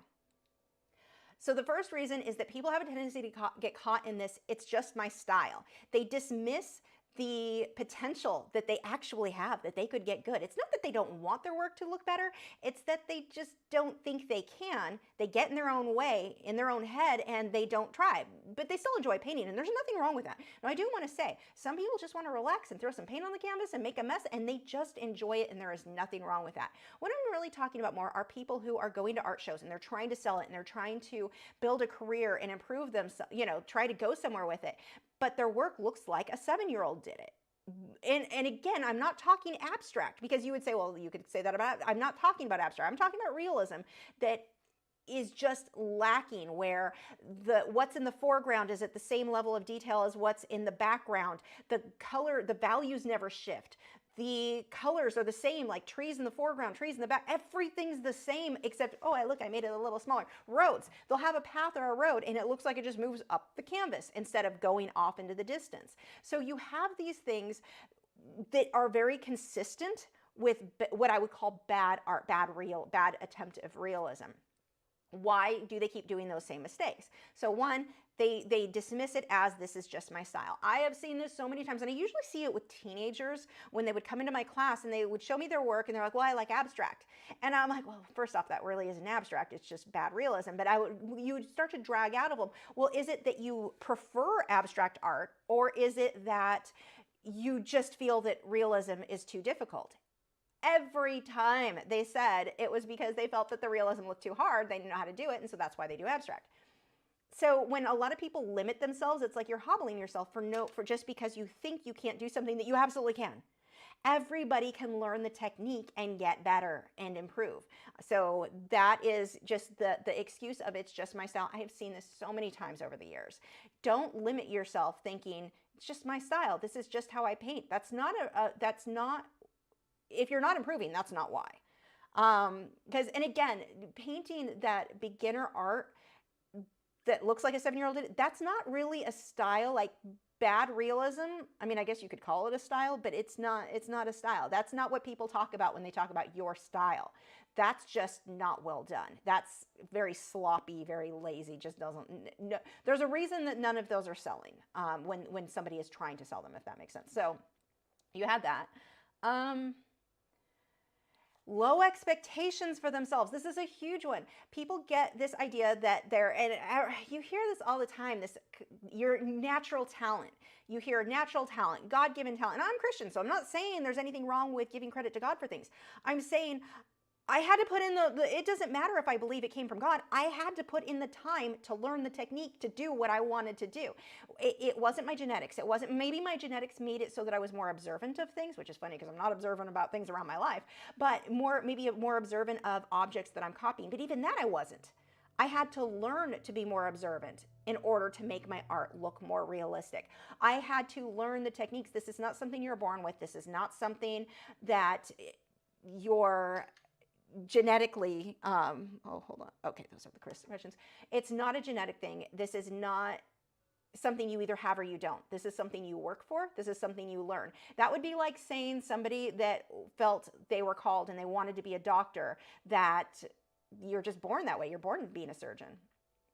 So the first reason is that people have a tendency to get caught in this, it's just my style. They dismiss the potential that they actually have, that they could get good. It's not that they don't want their work to look better, it's that they just don't think they can. They get in their own way, in their own head, and they don't try. But they still enjoy painting, and there's nothing wrong with that. Now, I do want to say, some people just want to relax and throw some paint on the canvas and make a mess, and they just enjoy it, and there is nothing wrong with that. What I'm really talking about more are people who are going to art shows, and they're trying to sell it, and they're trying to build a career and improve themselves, you know, try to go somewhere with it. But their work looks like a 7-year-old did it. And again, I'm not talking abstract, because you would say, well, you could say that about, I'm not talking about abstract. I'm talking about realism that is just lacking, where what's in the foreground is at the same level of detail as what's in the background. The color, the values never shift. The colors are the same, like trees in the foreground, trees in the back. Everything's the same except, oh, look, I made it a little smaller. Roads, they'll have a path or a road, and it looks like it just moves up the canvas instead of going off into the distance. So you have these things that are very consistent with what I would call bad art, bad attempt of realism. Why do they keep doing those same mistakes? So one, they dismiss it as, this is just my style. I have seen this so many times, and I usually see it with teenagers when they would come into my class and they would show me their work, and they're like, well, I like abstract. And I'm like, well, first off, that really isn't abstract, it's just bad realism. But you would start to drag out of them, well, is it that you prefer abstract art, or is it that you just feel that realism is too difficult? Every time they said it was because they felt that the realism looked too hard, they didn't know how to do it, and so that's why they do abstract. So when a lot of people limit themselves, it's like you're hobbling yourself for just because you think you can't do something that you absolutely can. Everybody can learn the technique and get better and improve. So that is just the excuse of, it's just my style. I have seen this so many times over the years. Don't limit yourself thinking, it's just my style, this is just how I paint. That's not if you're not improving, that's not why. And again, painting that beginner art that looks like a 7-year-old did, that's not really a style. Like bad realism, I mean, I guess you could call it a style, but it's not a style. That's not what people talk about when they talk about your style. That's just not well done. That's very sloppy, very lazy, just doesn't, no, there's a reason that none of those are selling when somebody is trying to sell them, if that makes sense. So you had that. Low expectations for themselves. This is a huge one. People get this idea that and you hear this all the time, this, your natural talent. You hear natural talent, God-given talent. And I'm Christian, so I'm not saying there's anything wrong with giving credit to God for things. I'm saying I had to put in it doesn't matter if I believe it came from God. I had to put in the time to learn the technique to do what I wanted to do. It wasn't my genetics. It wasn't, maybe my genetics made it so that I was more observant of things, which is funny because I'm not observant about things around my life, but maybe more observant of objects that I'm copying. But even that I wasn't. I had to learn to be more observant in order to make my art look more realistic. I had to learn the techniques. This is not something you're born with. This is not something that you're genetically, oh, hold on. Okay, those are the questions. It's not a genetic thing. This is not something you either have or you don't. This is something you work for. This is something you learn. That would be like saying somebody that felt they were called and they wanted to be a doctor, that you're just born that way. You're born being a surgeon.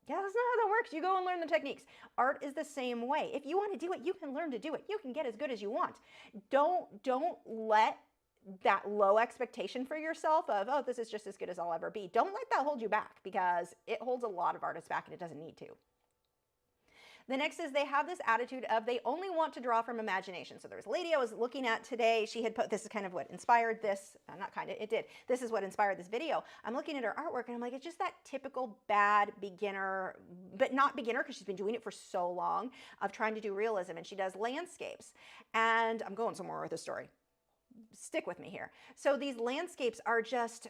Yeah, that's not how that works. You go and learn the techniques. Art is the same way. If you want to do it, you can learn to do it. You can get as good as you want. Don't let that low expectation for yourself of, oh, this is just as good as I'll ever be. Don't let that hold you back, because it holds a lot of artists back and it doesn't need to. The next is they have this attitude of they only want to draw from imagination. So there was a lady I was looking at today. She had put, this is kind of what inspired this, not kind of, it did. This is what inspired this video. I'm looking at her artwork and I'm like, it's just that typical bad beginner, but not beginner because she's been doing it for so long, of trying to do realism. And she does landscapes. And I'm going somewhere with this story. Stick with me here. So these landscapes are just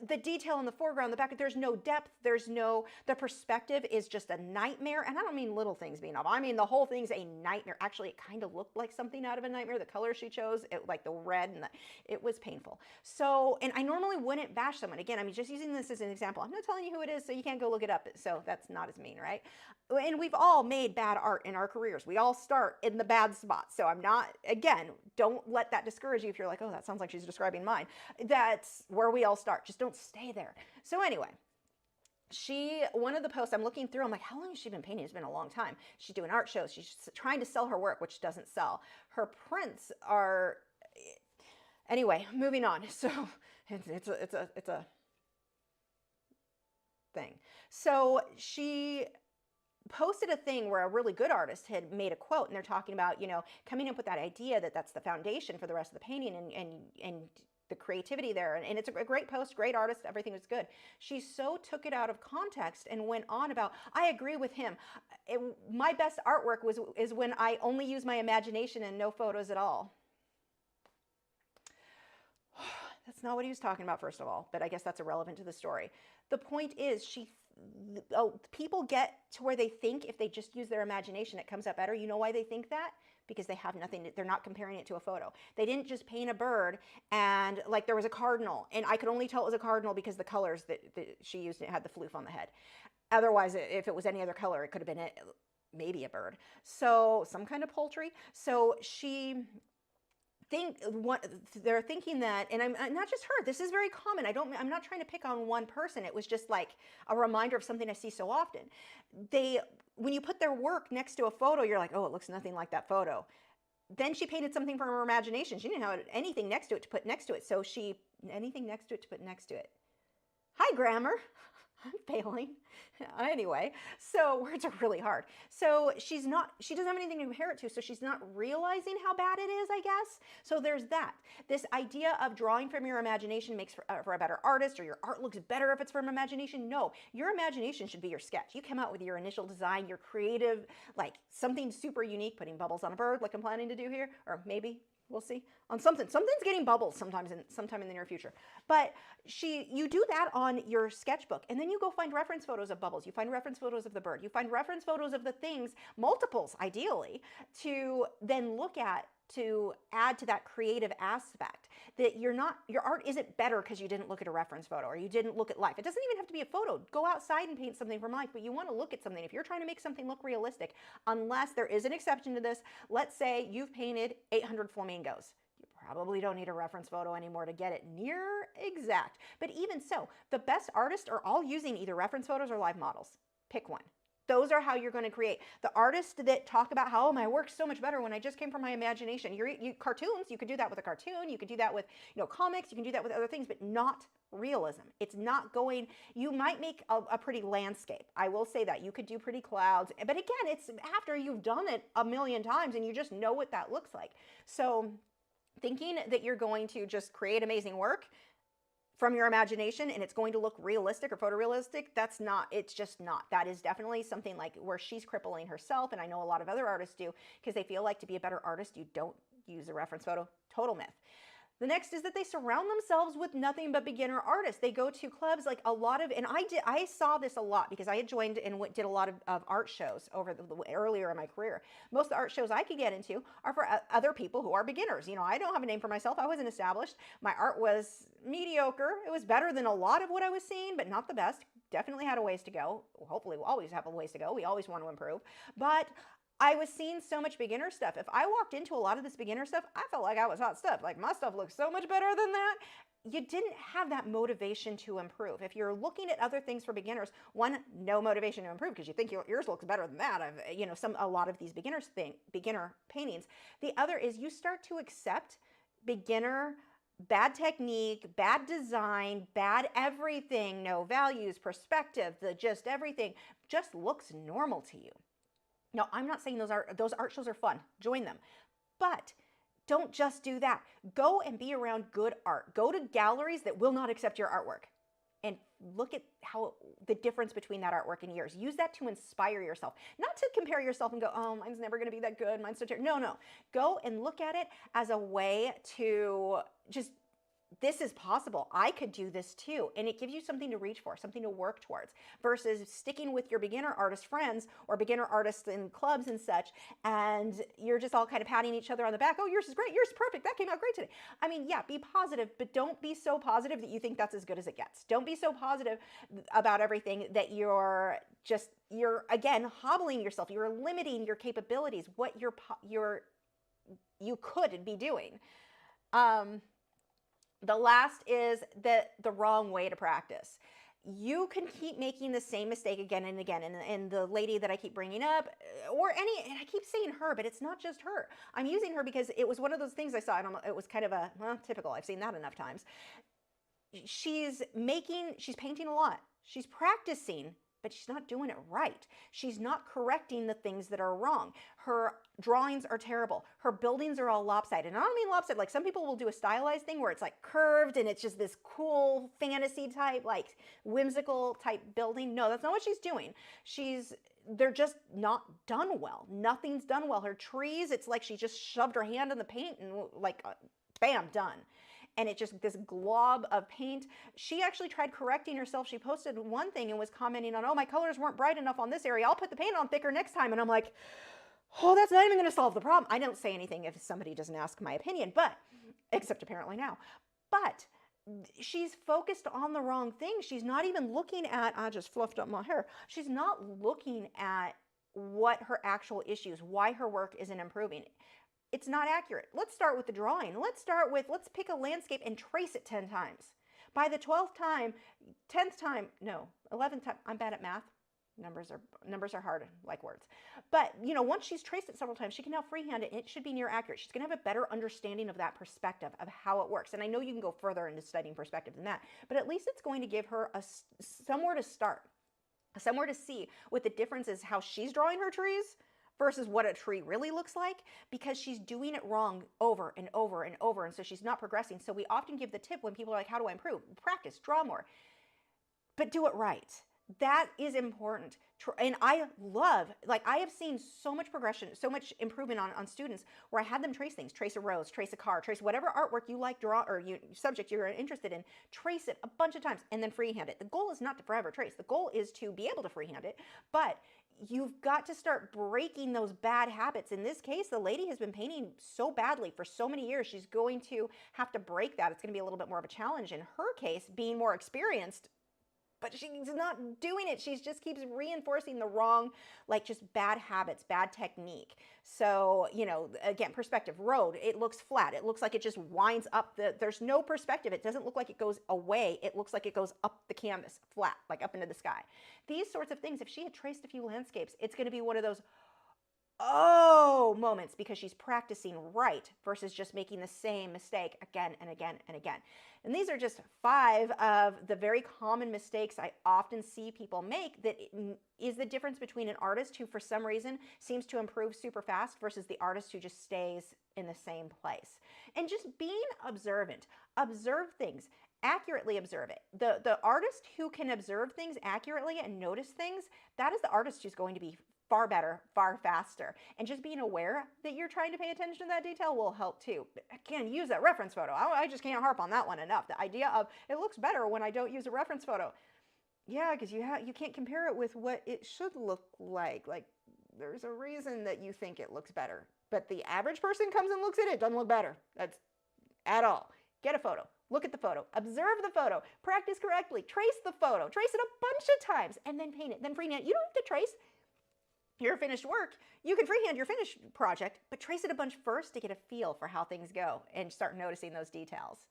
the detail in the foreground, the back, there's no depth, the perspective is just a nightmare. And I don't mean little things being off. I mean, the whole thing's a nightmare. Actually, it kind of looked like something out of a nightmare. The color she chose, like the red, and it was painful. So, and I normally wouldn't bash someone. Again, I'm just using this as an example. I'm not telling you who it is, so you can't go look it up. So that's not as mean, right? And we've all made bad art in our careers. We all start in the bad spot. So I'm not, again, don't let that discourage you if you're like, oh, that sounds like she's describing mine. That's where we all start. Just don't stay there. So anyway, one of the posts I'm looking through, I'm like, how long has she been painting? It's been a long time. She's doing art shows. She's trying to sell her work, which doesn't sell. Her prints are, anyway, moving on. So it's a thing. So she posted a thing where a really good artist had made a quote, and they're talking about, coming up with that idea that that's the foundation for the rest of the painting, and the creativity there. And it's a great post, great artist, everything was good. She so took it out of context and went on about, I agree with him. My best artwork is when I only use my imagination and no photos at all. That's not what he was talking about, first of all, but I guess that's irrelevant to the story. The point is, people get to where they think if they just use their imagination, it comes out better. You know why they think that? Because they have nothing, they're not comparing it to a photo. They didn't just paint a bird and like there was a cardinal, and I could only tell it was a cardinal because the colors that she used, it had the floof on the head. Otherwise, if it was any other color, it could have been maybe a bird. So some kind of poultry. So they're thinking that, and I'm not just her, this is very common. I'm not trying to pick on one person. It was just like a reminder of something I see so often. When you put their work next to a photo, you're like, oh, it looks nothing like that photo. Then she painted something from her imagination. She didn't have anything next to it to put next to it. So anything next to it to put next to it. Hi, grammar. I'm failing. Anyway, so words are really hard. So she doesn't have anything to compare it to, so she's not realizing how bad it is, I guess. So there's that. This idea of drawing from your imagination makes for a better artist, or your art looks better if it's from imagination. No, your imagination should be your sketch. You come out with your initial design, your creative, like something super unique, putting bubbles on a bird like I'm planning to do here, or maybe we'll see on something. Something's getting bubbles sometime in the near future. But you do that on your sketchbook, and then you go find reference photos of bubbles. You find reference photos of the bird. You find reference photos of the things, multiples ideally, to then look at to add to that creative aspect. That your art isn't better because you didn't look at a reference photo or you didn't look at life. It doesn't even have to be a photo. Go outside and paint something from life, but you want to look at something. If you're trying to make something look realistic, unless there is an exception to this, let's say you've painted 800 flamingos. You probably don't need a reference photo anymore to get it near exact. But even so, the best artists are all using either reference photos or live models. Pick one. Those are how you're going to create. The artists that talk about how, oh, my work's so much better when I just came from my imagination. Cartoons, you could do that with a cartoon. You could do that with, comics. You can do that with other things, but not realism. It's not going, you might make a pretty landscape. I will say that. You could do pretty clouds. But again, it's after you've done it a million times and you just know what that looks like. So thinking that you're going to just create amazing work from your imagination and it's going to look realistic or photorealistic, it's just not. That is definitely something like where she's crippling herself, and I know a lot of other artists do, because they feel like to be a better artist, you don't use a reference photo. Total myth. The next is that they surround themselves with nothing but beginner artists. They go to clubs like a lot of, and I saw this a lot because I had joined and did a lot of art shows earlier in my career. Most of the art shows I could get into are for other people who are beginners. I don't have a name for myself. I wasn't established. My art was mediocre. It was better than a lot of what I was seeing, but not the best. Definitely had a ways to go. Hopefully we'll always have a ways to go. We always want to improve. But I was seeing so much beginner stuff. If I walked into a lot of this beginner stuff, I felt like I was hot stuff. Like my stuff looks so much better than that. You didn't have that motivation to improve. If you're looking at other things for beginners, one, no motivation to improve because you think yours looks better than that. A lot of these beginner paintings. The other is you start to accept beginner, bad technique, bad design, bad everything, no values, perspective, just everything just looks normal to you. Now, I'm not saying those art shows are fun. Join them. But don't just do that. Go and be around good art. Go to galleries that will not accept your artwork and look at how the difference between that artwork and yours. Use that to inspire yourself, not to compare yourself and go, oh, mine's never going to be that good. Mine's so terrible. No. Go and look at it as a way to just, this is possible. I could do this too. And it gives you something to reach for, something to work towards, versus sticking with your beginner artist friends or beginner artists in clubs and such. And you're just all kind of patting each other on the back. Oh, yours is great. Yours is perfect. That came out great today. I mean, yeah, be positive, but don't be so positive that you think that's as good as it gets. Don't be so positive about everything that you're again, hobbling yourself. You're limiting your capabilities, what you could be doing. The last is the wrong way to practice. You can keep making the same mistake again and again. And the lady that I keep bringing up, and I keep saying her, but it's not just her. I'm using her because it was one of those things I saw, and it was kind of typical. I've seen that enough times. She's painting a lot. She's practicing, but she's not doing it right. She's not correcting the things that are wrong. Her drawings are terrible. Her buildings are all lopsided. And I don't mean lopsided, like some people will do a stylized thing where it's like curved and it's just this cool fantasy type, like whimsical type building. No, that's not what she's doing. They're just not done well. Nothing's done well. Her trees, it's like she just shoved her hand in the paint and like, bam, done. And it's just this glob of paint. She actually tried correcting herself. She posted one thing and was commenting on, oh, my colors weren't bright enough on this area. I'll put the paint on thicker next time. And I'm like, oh, that's not even going to solve the problem. I don't say anything if somebody doesn't ask my opinion, except apparently now. But she's focused on the wrong thing. She's not even looking at, I just fluffed up my hair. She's not looking at what her actual issues, why her work isn't improving. It's not accurate. Let's start with the drawing. Let's pick a landscape and trace it 10 times. By the 12th time, 10th time, no, 11th time, I'm bad at math. Numbers are hard, like words. But, once she's traced it several times, she can now freehand it, and it should be near accurate. She's going to have a better understanding of that perspective, of how it works. And I know you can go further into studying perspective than that, but at least it's going to give her somewhere to start, somewhere to see what the difference is, how she's drawing her trees versus what a tree really looks like, because she's doing it wrong over and over and over, and so she's not progressing. So we often give the tip when people are like, how do I improve? Practice, draw more, but do it right. That is important. And I have seen so much progression, so much improvement on students where I had them trace things, trace a rose, trace a car, trace whatever artwork you like, draw, or subject you're interested in, trace it a bunch of times and then freehand it. The goal is not to forever trace. The goal is to be able to freehand it, but you've got to start breaking those bad habits. In this case, the lady has been painting so badly for so many years, she's going to have to break that. It's going to be a little bit more of a challenge. In her case, being more experienced, but she's not doing it. She just keeps reinforcing the wrong, like just bad habits, bad technique. So, you know, again, perspective, road, it looks flat. It looks like it just winds up there's no perspective. It doesn't look like it goes away. It looks like it goes up the canvas, flat, like up into the sky. These sorts of things, if she had traced a few landscapes, it's going to be one of those oh moments because she's practicing right versus just making the same mistake again and again and again. And these are just 5 of the very common mistakes I often see people make that is the difference between an artist who for some reason seems to improve super fast versus the artist who just stays in the same place. And just being observant, observe things, accurately observe it. The artist who can observe things accurately and notice things, that is the artist who's going to be far better, far faster. And just being aware that you're trying to pay attention to that detail will help too. But again, use that reference photo. I just can't harp on that one enough. The idea of it looks better when I don't use a reference photo. Yeah, because you can't compare it with what it should look like. Like there's a reason that you think it looks better. But the average person comes and looks at it, it doesn't look better. That's at all. Get a photo. Look at the photo. Observe the photo. Practice correctly. Trace the photo. Trace it a bunch of times and then paint it. Then freehand. You don't have to trace your finished work. You can freehand your finished project, but trace it a bunch first to get a feel for how things go and start noticing those details.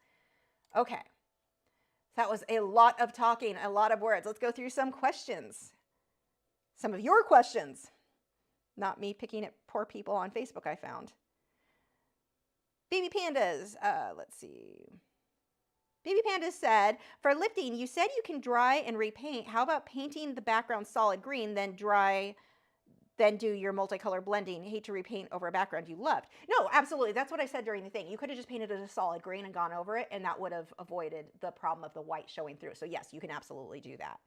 Okay, that was a lot of talking, a lot of words. Let's go through some questions. Some of your questions, not me picking at poor people on Facebook I found. Baby Pandas, let's see. Baby Pandas said, for lifting, you said you can dry and repaint. How about painting the background solid green, then do your multicolor blending? Hate to repaint over a background you loved. No, absolutely. That's what I said during the thing. You could have just painted it a solid green and gone over it, and that would have avoided the problem of the white showing through. So yes, you can absolutely do that.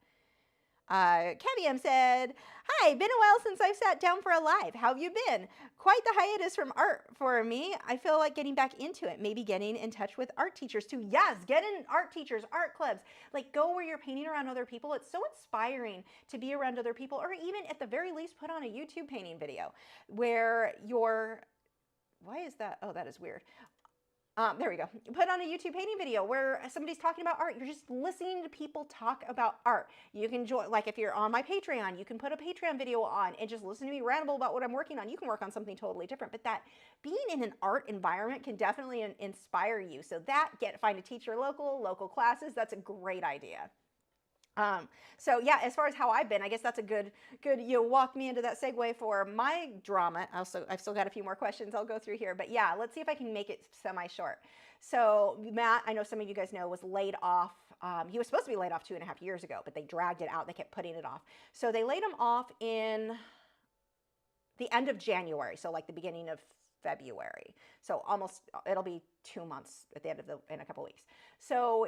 Cavium said, hi, been a while since I've sat down for a live. How have you been? Quite the hiatus from art for me. I feel like getting back into it, maybe getting in touch with art teachers too. Yes, get in art teachers, art clubs. Like go where you're painting around other people. It's so inspiring to be around other people, or even at the very least put on a YouTube painting video where you're, why is that? Oh, that is weird. There we go. Put on a YouTube painting video where somebody's talking about art. You're just listening to people talk about art. You can join, like if you're on my Patreon, you can put a Patreon video on and just listen to me ramble about what I'm working on. You can work on something totally different, but that being in an art environment can definitely inspire you. So find a teacher local classes. That's a great idea. So yeah, as far as how I've been, I guess that's a good, walk me into that segue for my drama. I've still got a few more questions I'll go through here, but yeah, let's see if I can make it semi-short. So Matt, I know some of you guys know, was laid off. He was supposed to be laid off 2.5 years ago, but they dragged it out. They kept putting it off. So they laid him off in the end of January. So like the beginning of February. So it'll be 2 months at the end of in a couple weeks. So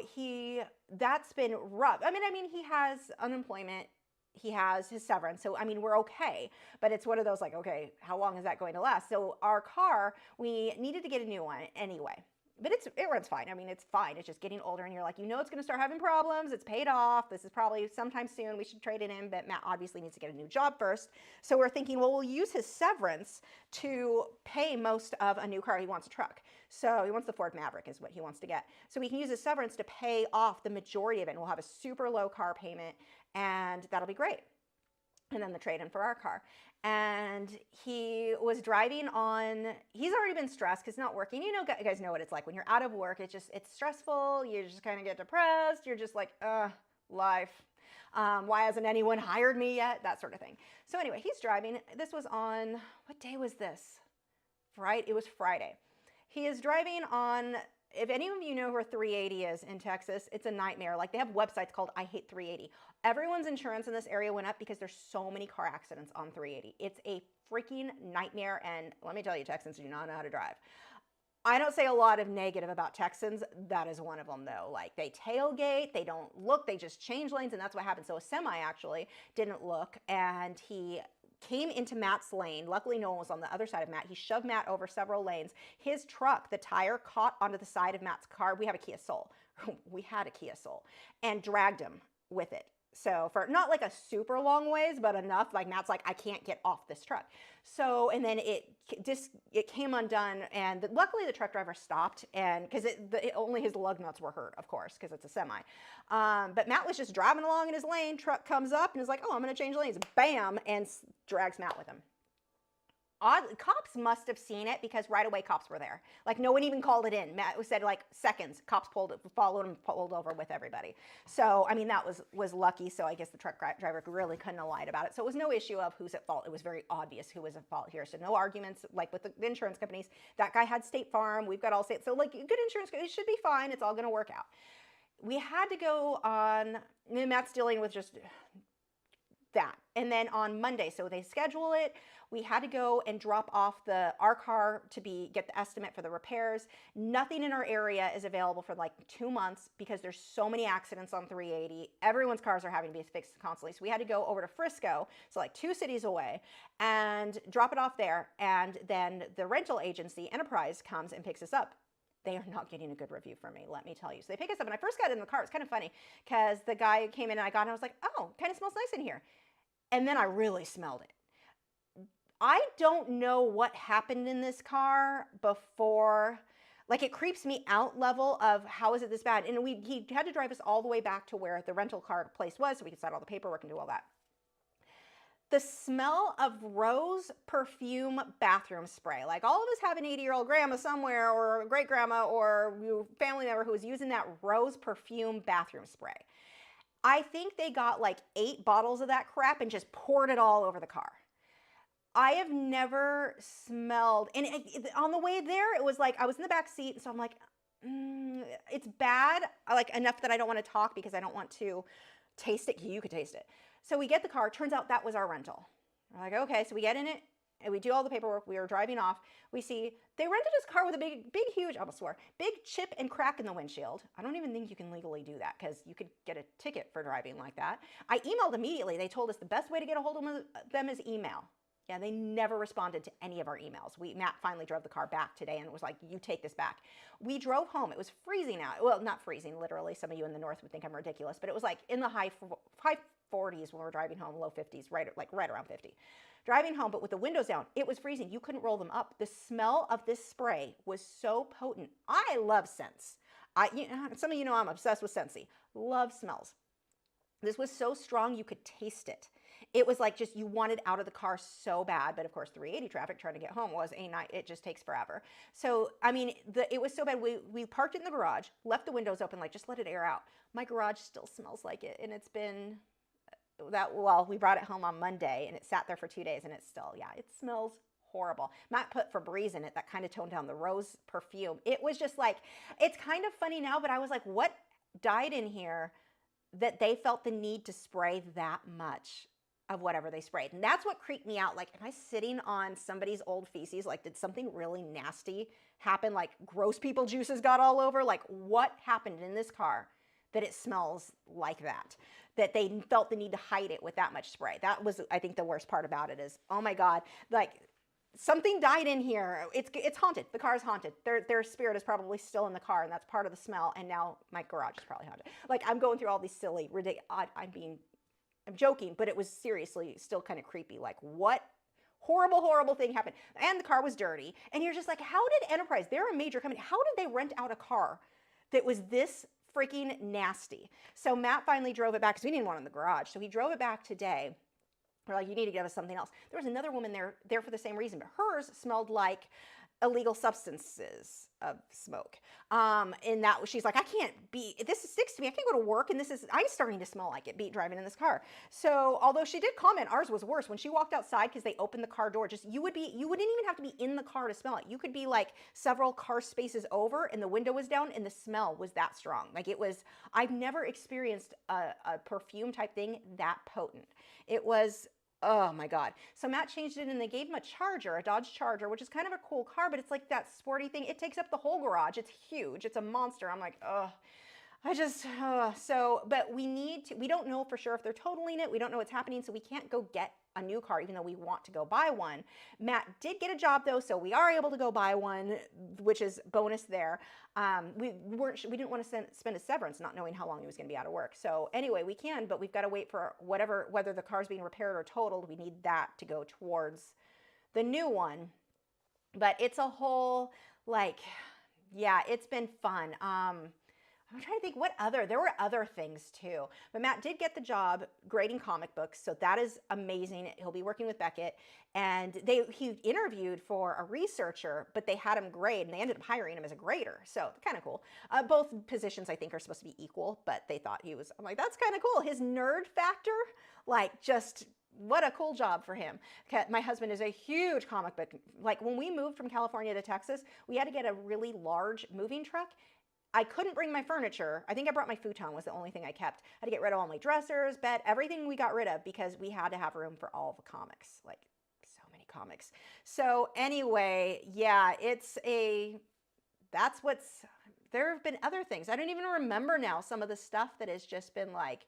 that's been rough. I mean, he has unemployment, he has his severance. So, I mean, we're okay, but it's one of those like, okay, how long is that going to last? So our car, we needed to get a new one anyway. But it runs fine. I mean, it's fine. It's just getting older and you're like, it's going to start having problems. It's paid off. This is probably sometime soon. We should trade it in. But Matt obviously needs to get a new job first. So we're thinking, well, we'll use his severance to pay most of a new car. He wants a truck. So he wants the Ford Maverick is what he wants to get. So we can use his severance to pay off the majority of it. And we'll have a super low car payment. And that'll be great. And then the trade-in for our car. And he was driving he's already been stressed because it's not working. You guys know what it's like when you're out of work. It's stressful. You just kind of get depressed. You're just like, life. Why hasn't anyone hired me yet? That sort of thing. So anyway, he's driving. This was on, what day was this? It was Friday. He is driving on, if any of you know where 380 is in Texas, it's a nightmare. Like they have websites called I Hate 380. Everyone's insurance in this area went up because there's so many car accidents on 380. It's a freaking nightmare. And let me tell you, Texans do not know how to drive. I don't say a lot of negative about Texans. That is one of them though. Like they tailgate, they don't look, they just change lanes. And that's what happened. So a semi actually didn't look and he came into Matt's lane. Luckily, no one was on the other side of Matt. He shoved Matt over several lanes. His truck, the tire caught onto the side of Matt's car. We have a Kia Soul. We had a Kia Soul and dragged him with it. So for not like a super long ways, but enough, like Matt's like, I can't get off this truck. So, and then it came undone, and luckily the truck driver stopped, and because only his lug nuts were hurt, of course, because it's a semi. But Matt was just driving along in his lane, truck comes up and is like, oh, I'm gonna change lanes, bam, and drags Matt with him. Cops must have seen it because right away cops were there. Like no one even called it in. Matt said like seconds, cops followed him, pulled over with everybody. So, I mean, that was lucky. So I guess the truck driver really couldn't have lied about it. So it was no issue of who's at fault. It was very obvious who was at fault here. So no arguments like with the insurance companies. That guy had State Farm. We've got Allstate. So like good insurance, it should be fine. It's all going to work out. We had to go on, Matt's dealing with just that. And then on Monday, so they schedule it. We had to go and drop off our car to get the estimate for the repairs. Nothing in our area is available for like 2 months because there's so many accidents on 380. Everyone's cars are having to be fixed constantly. So we had to go over to Frisco, so like 2 cities away, and drop it off there. And then the rental agency, Enterprise, comes and picks us up. They are not getting a good review from me, let me tell you. So they pick us up, and I first got in the car. It's kind of funny because the guy came in and I got in, and I was like, oh, kind of smells nice in here. And then I really smelled it. I don't know what happened in this car before, like it creeps me out level of how is it this bad? And he had to drive us all the way back to where the rental car place was so we could sign all the paperwork and do all that. The smell of rose perfume bathroom spray, like all of us have an 80-year-old grandma somewhere or a great grandma or family member who was using that rose perfume bathroom spray. I think they got like 8 bottles of that crap and just poured it all over the car. I have never smelled, and on the way there, it was like, I was in the back seat, so I'm like, it's bad, like enough that I don't want to talk because I don't want to taste it. You could taste it. So we get the car, turns out that was our rental. We're like, okay, so we get in it, and we do all the paperwork, we were driving off, we see, they rented this car with a big, huge, I almost swore, big chip and crack in the windshield. I don't even think you can legally do that because you could get a ticket for driving like that. I emailed immediately, they told us the best way to get a hold of them is email. Yeah, they never responded to any of our emails. Matt finally drove the car back today and was like, you take this back. We drove home. It was freezing out. Well, not freezing, literally. Some of you in the north would think I'm ridiculous, but it was like in the high 40s when we were driving home, low 50s, right around 50. Driving home, but with the windows down, it was freezing. You couldn't roll them up. The smell of this spray was so potent. I love scents. Some of you know I'm obsessed with Scentsy. Love smells. This was so strong you could taste it. It was like just you wanted out of the car so bad, but of course 380 traffic trying to get home was a night. It just takes forever. So, I mean, it was so bad. We parked it in the garage, left the windows open, like just let it air out. My garage still smells like it, and it's been we brought it home on Monday, and it sat there for 2 days, and it's still, yeah, it smells horrible. Matt put Febreze in it that kind of toned down the rose perfume. It was just like, it's kind of funny now, but I was like, what died in here that they felt the need to spray that much of whatever they sprayed? And that's what creeped me out. Like, am I sitting on somebody's old feces? Like, did something really nasty happen? Like, gross people juices got all over? Like, what happened in this car that it smells like that? That they felt the need to hide it with that much spray. That was, I think, the worst part about it is, oh my God, like, something died in here. It's haunted. The car's haunted. Their spirit is probably still in the car, and that's part of the smell. And now my garage is probably haunted. Like, I'm going through all these silly, ridiculous, I'm joking, but it was seriously still kind of creepy. Like, what horrible, horrible thing happened? And the car was dirty. And you're just like, how did Enterprise, they're a major company, how did they rent out a car that was this freaking nasty? So Matt finally drove it back because we didn't want it in the garage. So he drove it back today. We're like, you need to give us something else. There was another woman there for the same reason, but hers smelled like illegal substances of smoke. And that she's like, I can't be, this sticks to me. I can't go to work, and I'm starting to smell like it driving in this car. So although she did comment, ours was worse. When she walked outside, because they opened the car door, you wouldn't even have to be in the car to smell it. You could be like several car spaces over, and the window was down, and the smell was that strong. Like, it was, I've never experienced a perfume type thing that potent. It was, oh my God. So Matt changed it, and they gave him a Charger, a Dodge Charger, which is kind of a cool car, but it's like that sporty thing. It takes up the whole garage. It's huge. It's a monster. I'm like, but we don't know for sure if they're totaling it. We don't know what's happening, so we can't go get a new card, even though we want to go buy one. Matt did get a job though, so we are able to go buy one, which is bonus there. We didn't want to spend a severance not knowing how long he was going to be out of work. So anyway, we can, but we've got to wait for whether the car's being repaired or totaled. We need that to go towards the new one. But it's a whole, like, yeah, it's been fun. I'm trying to think there were other things too. But Matt did get the job grading comic books, so that is amazing. He'll be working with Beckett. And he interviewed for a researcher, but they had him grade, and they ended up hiring him as a grader. So kind of cool. Both positions, I think, are supposed to be equal, but they thought I'm like, that's kind of cool. His nerd factor, like, just what a cool job for him. My husband is a huge comic book. Like, when we moved from California to Texas, we had to get a really large moving truck. I couldn't bring my furniture. I think I brought my futon, was the only thing I kept. I had to get rid of all my dressers, bed, everything we got rid of because we had to have room for all the comics. Like, so many comics. So anyway, yeah, there have been other things. I don't even remember now some of the stuff that has just been like,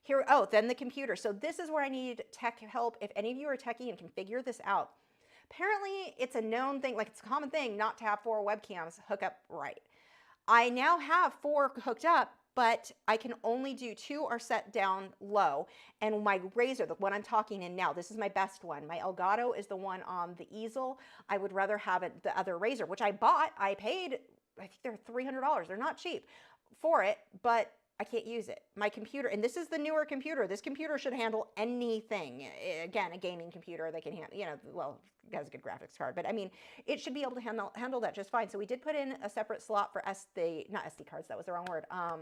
here, oh, then the computer. So this is where I need tech help. If any of you are techie and can figure this out. Apparently, it's a known thing, like it's a common thing not to have 4 webcams hook up right. I now have 4 hooked up, but I can only do 2 are set down low. And my razor, the one I'm talking in now, this is my best one. My Elgato is the one on the easel. I would rather have the other razor, which I bought. I paid, I think they're $300. They're not cheap for it, but I can't use it. My computer, and this is the newer computer. This computer should handle anything. Again, a gaming computer, they can handle, well, it has a good graphics card, but I mean, it should be able to handle that just fine. So we did put in a separate slot for not SD cards, that was the wrong word. A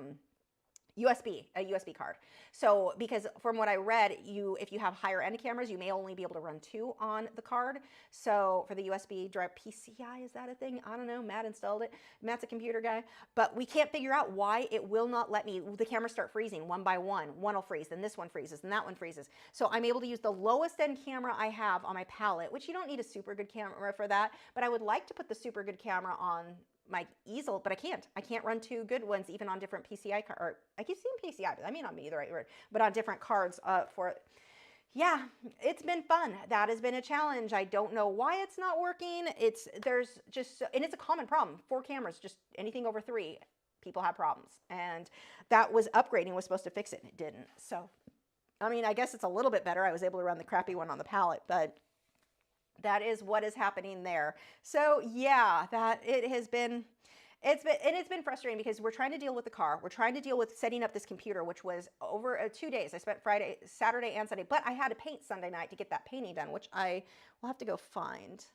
USB card. So because from what I read, if you have higher end cameras, you may only be able to run 2 on the card. So for the USB drive, PCI, is that a thing? I don't know. Matt installed it. Matt's a computer guy, but we can't figure out why it will not let the cameras start freezing one by one. One will freeze, then this one freezes, and that one freezes. So I'm able to use the lowest end camera I have on my palette, which you don't need a super good camera for that, but I would like to put the super good camera on my easel, but I can't. I can't run 2 good ones even on different PCI cards. Or I keep saying PCI, but that may not be the right word. But on different cards for it. Yeah, it's been fun. That has been a challenge. I don't know why it's not working. And it's a common problem. 4 cameras, just anything over 3, people have problems. And that was upgrading was supposed to fix it, and it didn't. So, I mean, I guess it's a little bit better. I was able to run the crappy one on the palette, but that is what is happening there. So yeah, it's been frustrating because we're trying to deal with the car. We're trying to deal with setting up this computer, which was over 2 days. I spent Saturday and Sunday, but I had to paint Sunday night to get that painting done, which I will have to go find.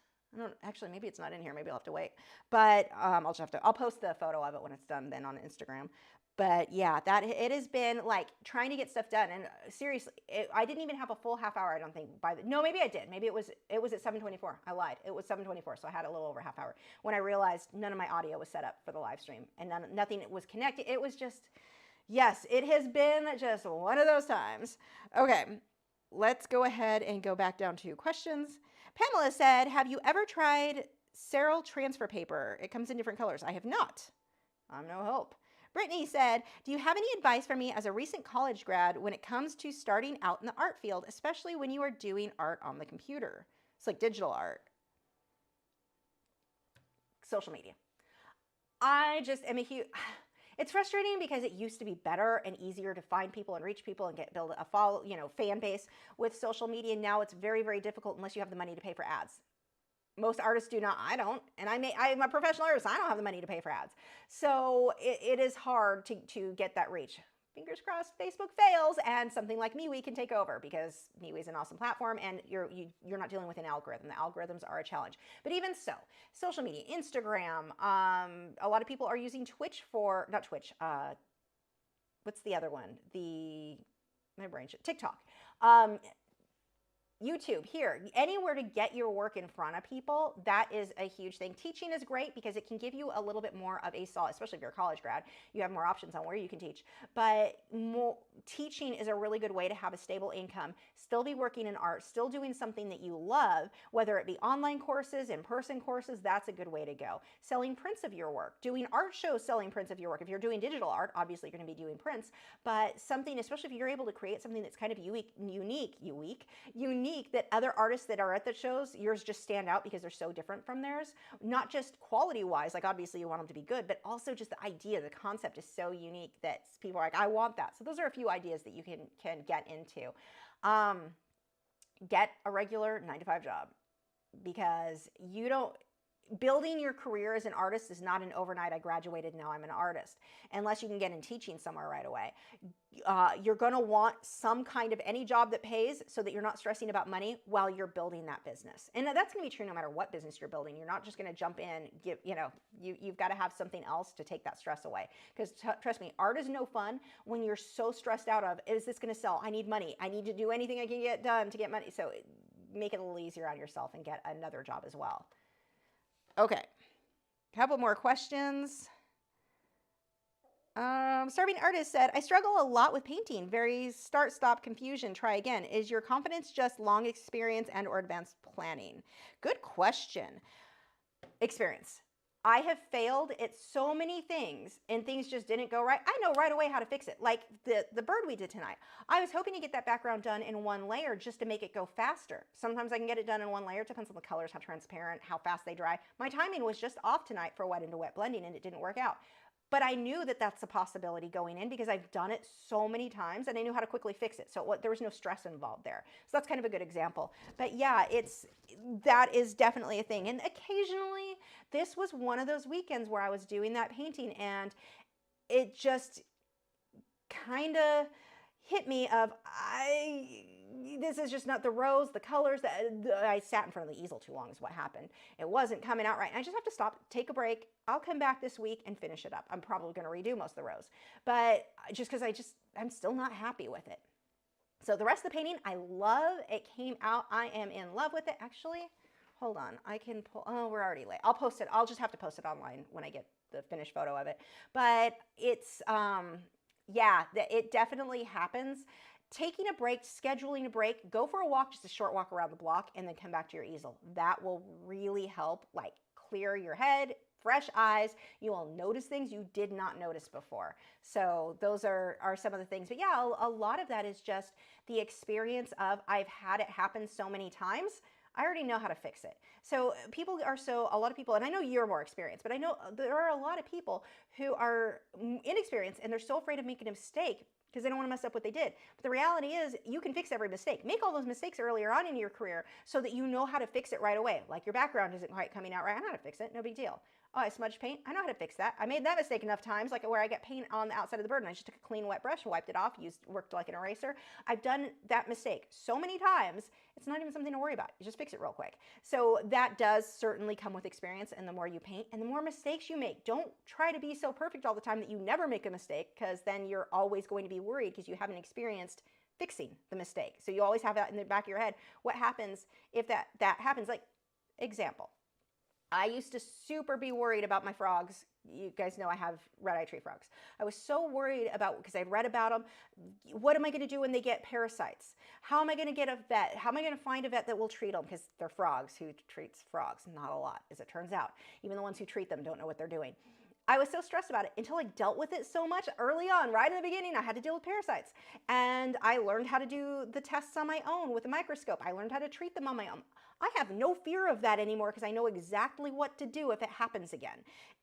Actually, maybe it's not in here. Maybe I'll have to wait, but I'll post the photo of it when it's done then on Instagram. But yeah, it has been like trying to get stuff done. And seriously, I didn't even have a full half hour, I don't think. No, maybe I did. Maybe it was at 7:24. I lied. It was 7:24, so I had a little over half hour when I realized none of my audio was set up for the live stream and nothing was connected. It was just, yes, it has been just one of those times. Okay, let's go ahead and go back down to questions. Pamela said, have you ever tried Ceril transfer paper? It comes in different colors. I have not. I'm no help. Brittany said, do you have any advice for me as a recent college grad when it comes to starting out in the art field, especially when you are doing art on the computer? It's like digital art. Social media. I just am it's frustrating because it used to be better and easier to find people and reach people and build a fan base with social media. Now it's very, very difficult unless you have the money to pay for ads. Most artists do not. I don't. And I'm a professional artist. I don't have the money to pay for ads. So it is hard to get that reach. Fingers crossed Facebook fails and something like MeWe can take over, because MeWe is an awesome platform and you're not dealing with an algorithm. The algorithms are a challenge. But even so, social media, Instagram, a lot of people are using Twitch not Twitch, what's the other one? My brain shit, TikTok. YouTube, here, anywhere to get your work in front of people, that is a huge thing. Teaching is great because it can give you a little bit more of a solid, especially if you're a college grad, you have more options on where you can teach. But teaching is a really good way to have a stable income, still be working in art, still doing something that you love, whether it be online courses, in-person courses, that's a good way to go. Selling prints of your work, doing art shows, selling prints of your work. If you're doing digital art, obviously you're going to be doing prints, but something, especially if you're able to create something that's kind of unique unique that other artists that are at the shows, yours just stand out because they're so different from theirs. Not just quality wise, like obviously you want them to be good, but also just the idea, the concept is so unique that people are like, I want that. So those are a few ideas that you can get into. Get a regular 9-to-5 job, because you don't, building your career as an artist is not an overnight, I graduated, now I'm an artist, unless you can get in teaching somewhere right away. You're going to want some kind of any job that pays so that you're not stressing about money while you're building that business. And that's going to be true no matter what business you're building. You're not just going to jump in, you've got to have something else to take that stress away. Because trust me, art is no fun when you're so stressed out of, is this going to sell? I need money. I need to do anything I can get done to get money. So make it a little easier on yourself and get another job as well. Okay, a couple more questions. Starving Artist said, I struggle a lot with painting. Very start, stop, confusion, try again. Is your confidence just long experience and or advanced planning? Good question. Experience. I have failed at so many things and things just didn't go right. I know right away how to fix it. Like the bird we did tonight. I was hoping to get that background done in one layer just to make it go faster. Sometimes I can get it done in one layer. It depends on the colors, how transparent, how fast they dry. My timing was just off tonight for wet into wet blending and it didn't work out. But I knew that that's a possibility going in because I've done it so many times and I knew how to quickly fix it. So there was no stress involved there. So that's kind of a good example. But yeah, that is definitely a thing. And occasionally, this was one of those weekends where I was doing that painting and it just kind of hit me of, this is just not the rose, the colors. I sat in front of the easel too long is what happened. It wasn't coming out right. I just have to stop, take a break. I'll come back this week and finish it up. I'm probably going to redo most of the rows, but just because I'm still not happy with it. So the rest of the painting, I love. It came out. I am in love with it. Actually, hold on. I can pull, oh, we're already late. I'll post it. I'll just have to post it online when I get the finished photo of it. But it's, yeah, it definitely happens. Taking a break, scheduling a break, go for a walk, just a short walk around the block, and then come back to your easel. That will really help, like, clear your head, fresh eyes. You will notice things you did not notice before. So those are some of the things. But yeah, a lot of that is just the experience of, I've had it happen so many times. I already know how to fix it. So a lot of people, and I know you're more experienced, but I know there are a lot of people who are inexperienced and they're so afraid of making a mistake because they don't want to mess up what they did. But the reality is you can fix every mistake. Make all those mistakes earlier on in your career so that you know how to fix it right away. Like your background isn't quite coming out right. I know how to fix it. No big deal. Oh, I smudged paint. I know how to fix that. I made that mistake enough times, like where I get paint on the outside of the bird and I just took a clean wet brush, wiped it off, worked like an eraser. I've done that mistake so many times, it's not even something to worry about. You just fix it real quick. So that does certainly come with experience, and the more you paint and the more mistakes you make. Don't try to be so perfect all the time that you never make a mistake, because then you're always going to be worried because you haven't experienced fixing the mistake. So you always have that in the back of your head. What happens if that happens? Like, example. I used to super be worried about my frogs. You guys know I have red-eye tree frogs. I was so worried about, because I'd read about them, what am I going to do when they get parasites? How am I going to get a vet? How am I going to find a vet that will treat them? Because they're frogs. Who treats frogs? Not a lot, as it turns out. Even the ones who treat them don't know what they're doing. I was so stressed about it until I dealt with it so much early on. Right in the beginning, I had to deal with parasites. And I learned how to do the tests on my own with a microscope. I learned how to treat them on my own. I have no fear of that anymore because I know exactly what to do if it happens again.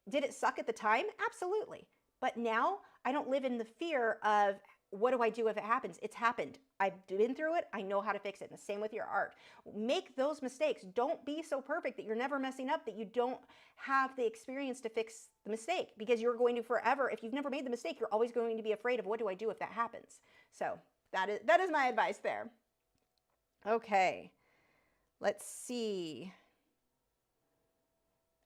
Did it suck at the time? Absolutely. But now I don't live in the fear of, what do I do if it happens? It's happened. I've been through it. I know how to fix it. And the same with your art. Make those mistakes. Don't be so perfect that you're never messing up, that you don't have the experience to fix the mistake, because you're going to forever, if you've never made the mistake, you're always going to be afraid of, what do I do if that happens? So that is my advice there. Okay. Let's see.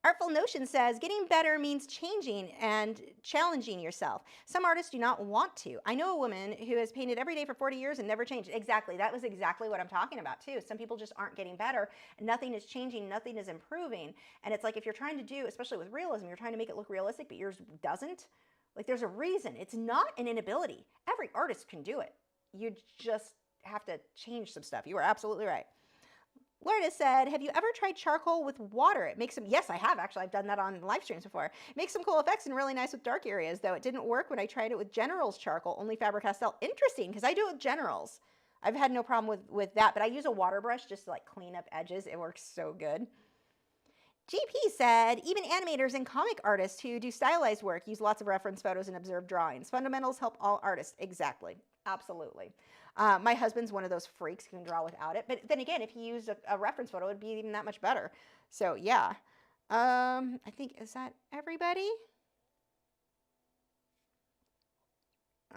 Artful Notion says, getting better means changing and challenging yourself. Some artists do not want to. I know a woman who has painted every day for 40 years and never changed. Exactly. That was exactly what I'm talking about too. Some people just aren't getting better. Nothing is changing. Nothing is improving. And it's like, if you're trying to do, especially with realism, you're trying to make it look realistic, but yours doesn't. Like, there's a reason. It's not an inability. Every artist can do it. You just have to change some stuff. You are absolutely right. Lourdes said, have you ever tried charcoal with water? It makes some, yes, I have actually. I've done that on live streams before. It makes some cool effects and really nice with dark areas, though it didn't work when I tried it with General's charcoal, only Faber-Castell. Interesting, because I do it with General's. I've had no problem with that, but I use a water brush just to like clean up edges. It works so good. GP said, even animators and comic artists who do stylized work use lots of reference photos and observed drawings. Fundamentals help all artists. Exactly. Absolutely. My husband's one of those freaks who can draw without it. But then again, if he used a reference photo, it would be even that much better. So yeah. I think, is that everybody?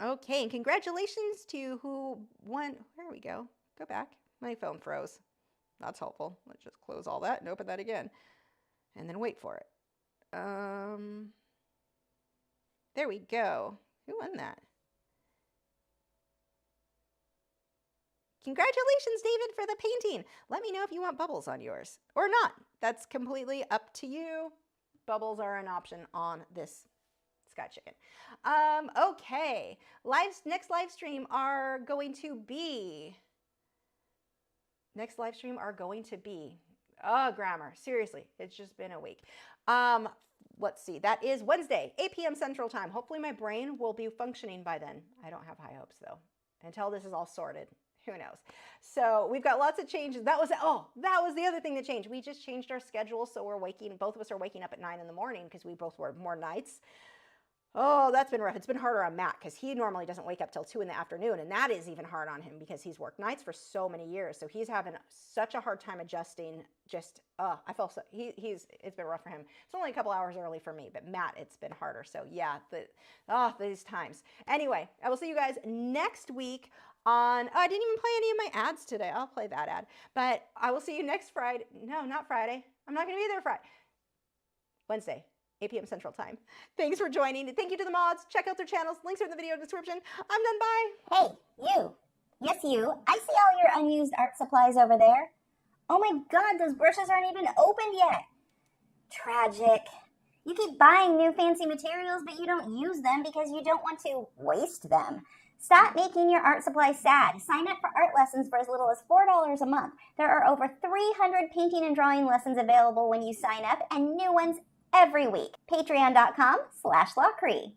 Okay, and congratulations to who won. There we go. Go back. My phone froze. That's helpful. Let's just close all that and open that again. And then wait for it. There we go. Who won that? Congratulations, David, for the painting. Let me know if you want bubbles on yours or not. That's completely up to you. Bubbles are an option on this Sky Chicken. Okay. Next live stream are going to be. Oh, grammar. Seriously, it's just been a week. Let's see. That is Wednesday, 8 p.m. Central Time. Hopefully my brain will be functioning by then. I don't have high hopes, though. Until this is all sorted. Who knows? So we've got lots of changes. That was the other thing that changed. We just changed our schedule. So both of us are waking up at 9 in the morning because we both work more nights. Oh, that's been rough. It's been harder on Matt because he normally doesn't wake up till 2 in the afternoon. And that is even hard on him because he's worked nights for so many years. So he's having such a hard time adjusting. It's been rough for him. It's only a couple hours early for me, but Matt, it's been harder. So yeah, these times. Anyway, I will see you guys next week on, I didn't even play any of my ads today. I'll play that ad. But I will see you next Friday. No, not Friday. I'm not going to be there Friday. Wednesday. 8 p.m. Central Time. Thanks for joining. Thank you to the mods. Check out their channels. Links are in the video description. I'm done. Bye. Hey, you. Yes, you. I see all your unused art supplies over there. Oh my God, those brushes aren't even opened yet. Tragic. You keep buying new fancy materials, but you don't use them because you don't want to waste them. Stop making your art supplies sad. Sign up for art lessons for as little as $4 a month. There are over 300 painting and drawing lessons available when you sign up, and new ones every week. Patreon.com/Lachri.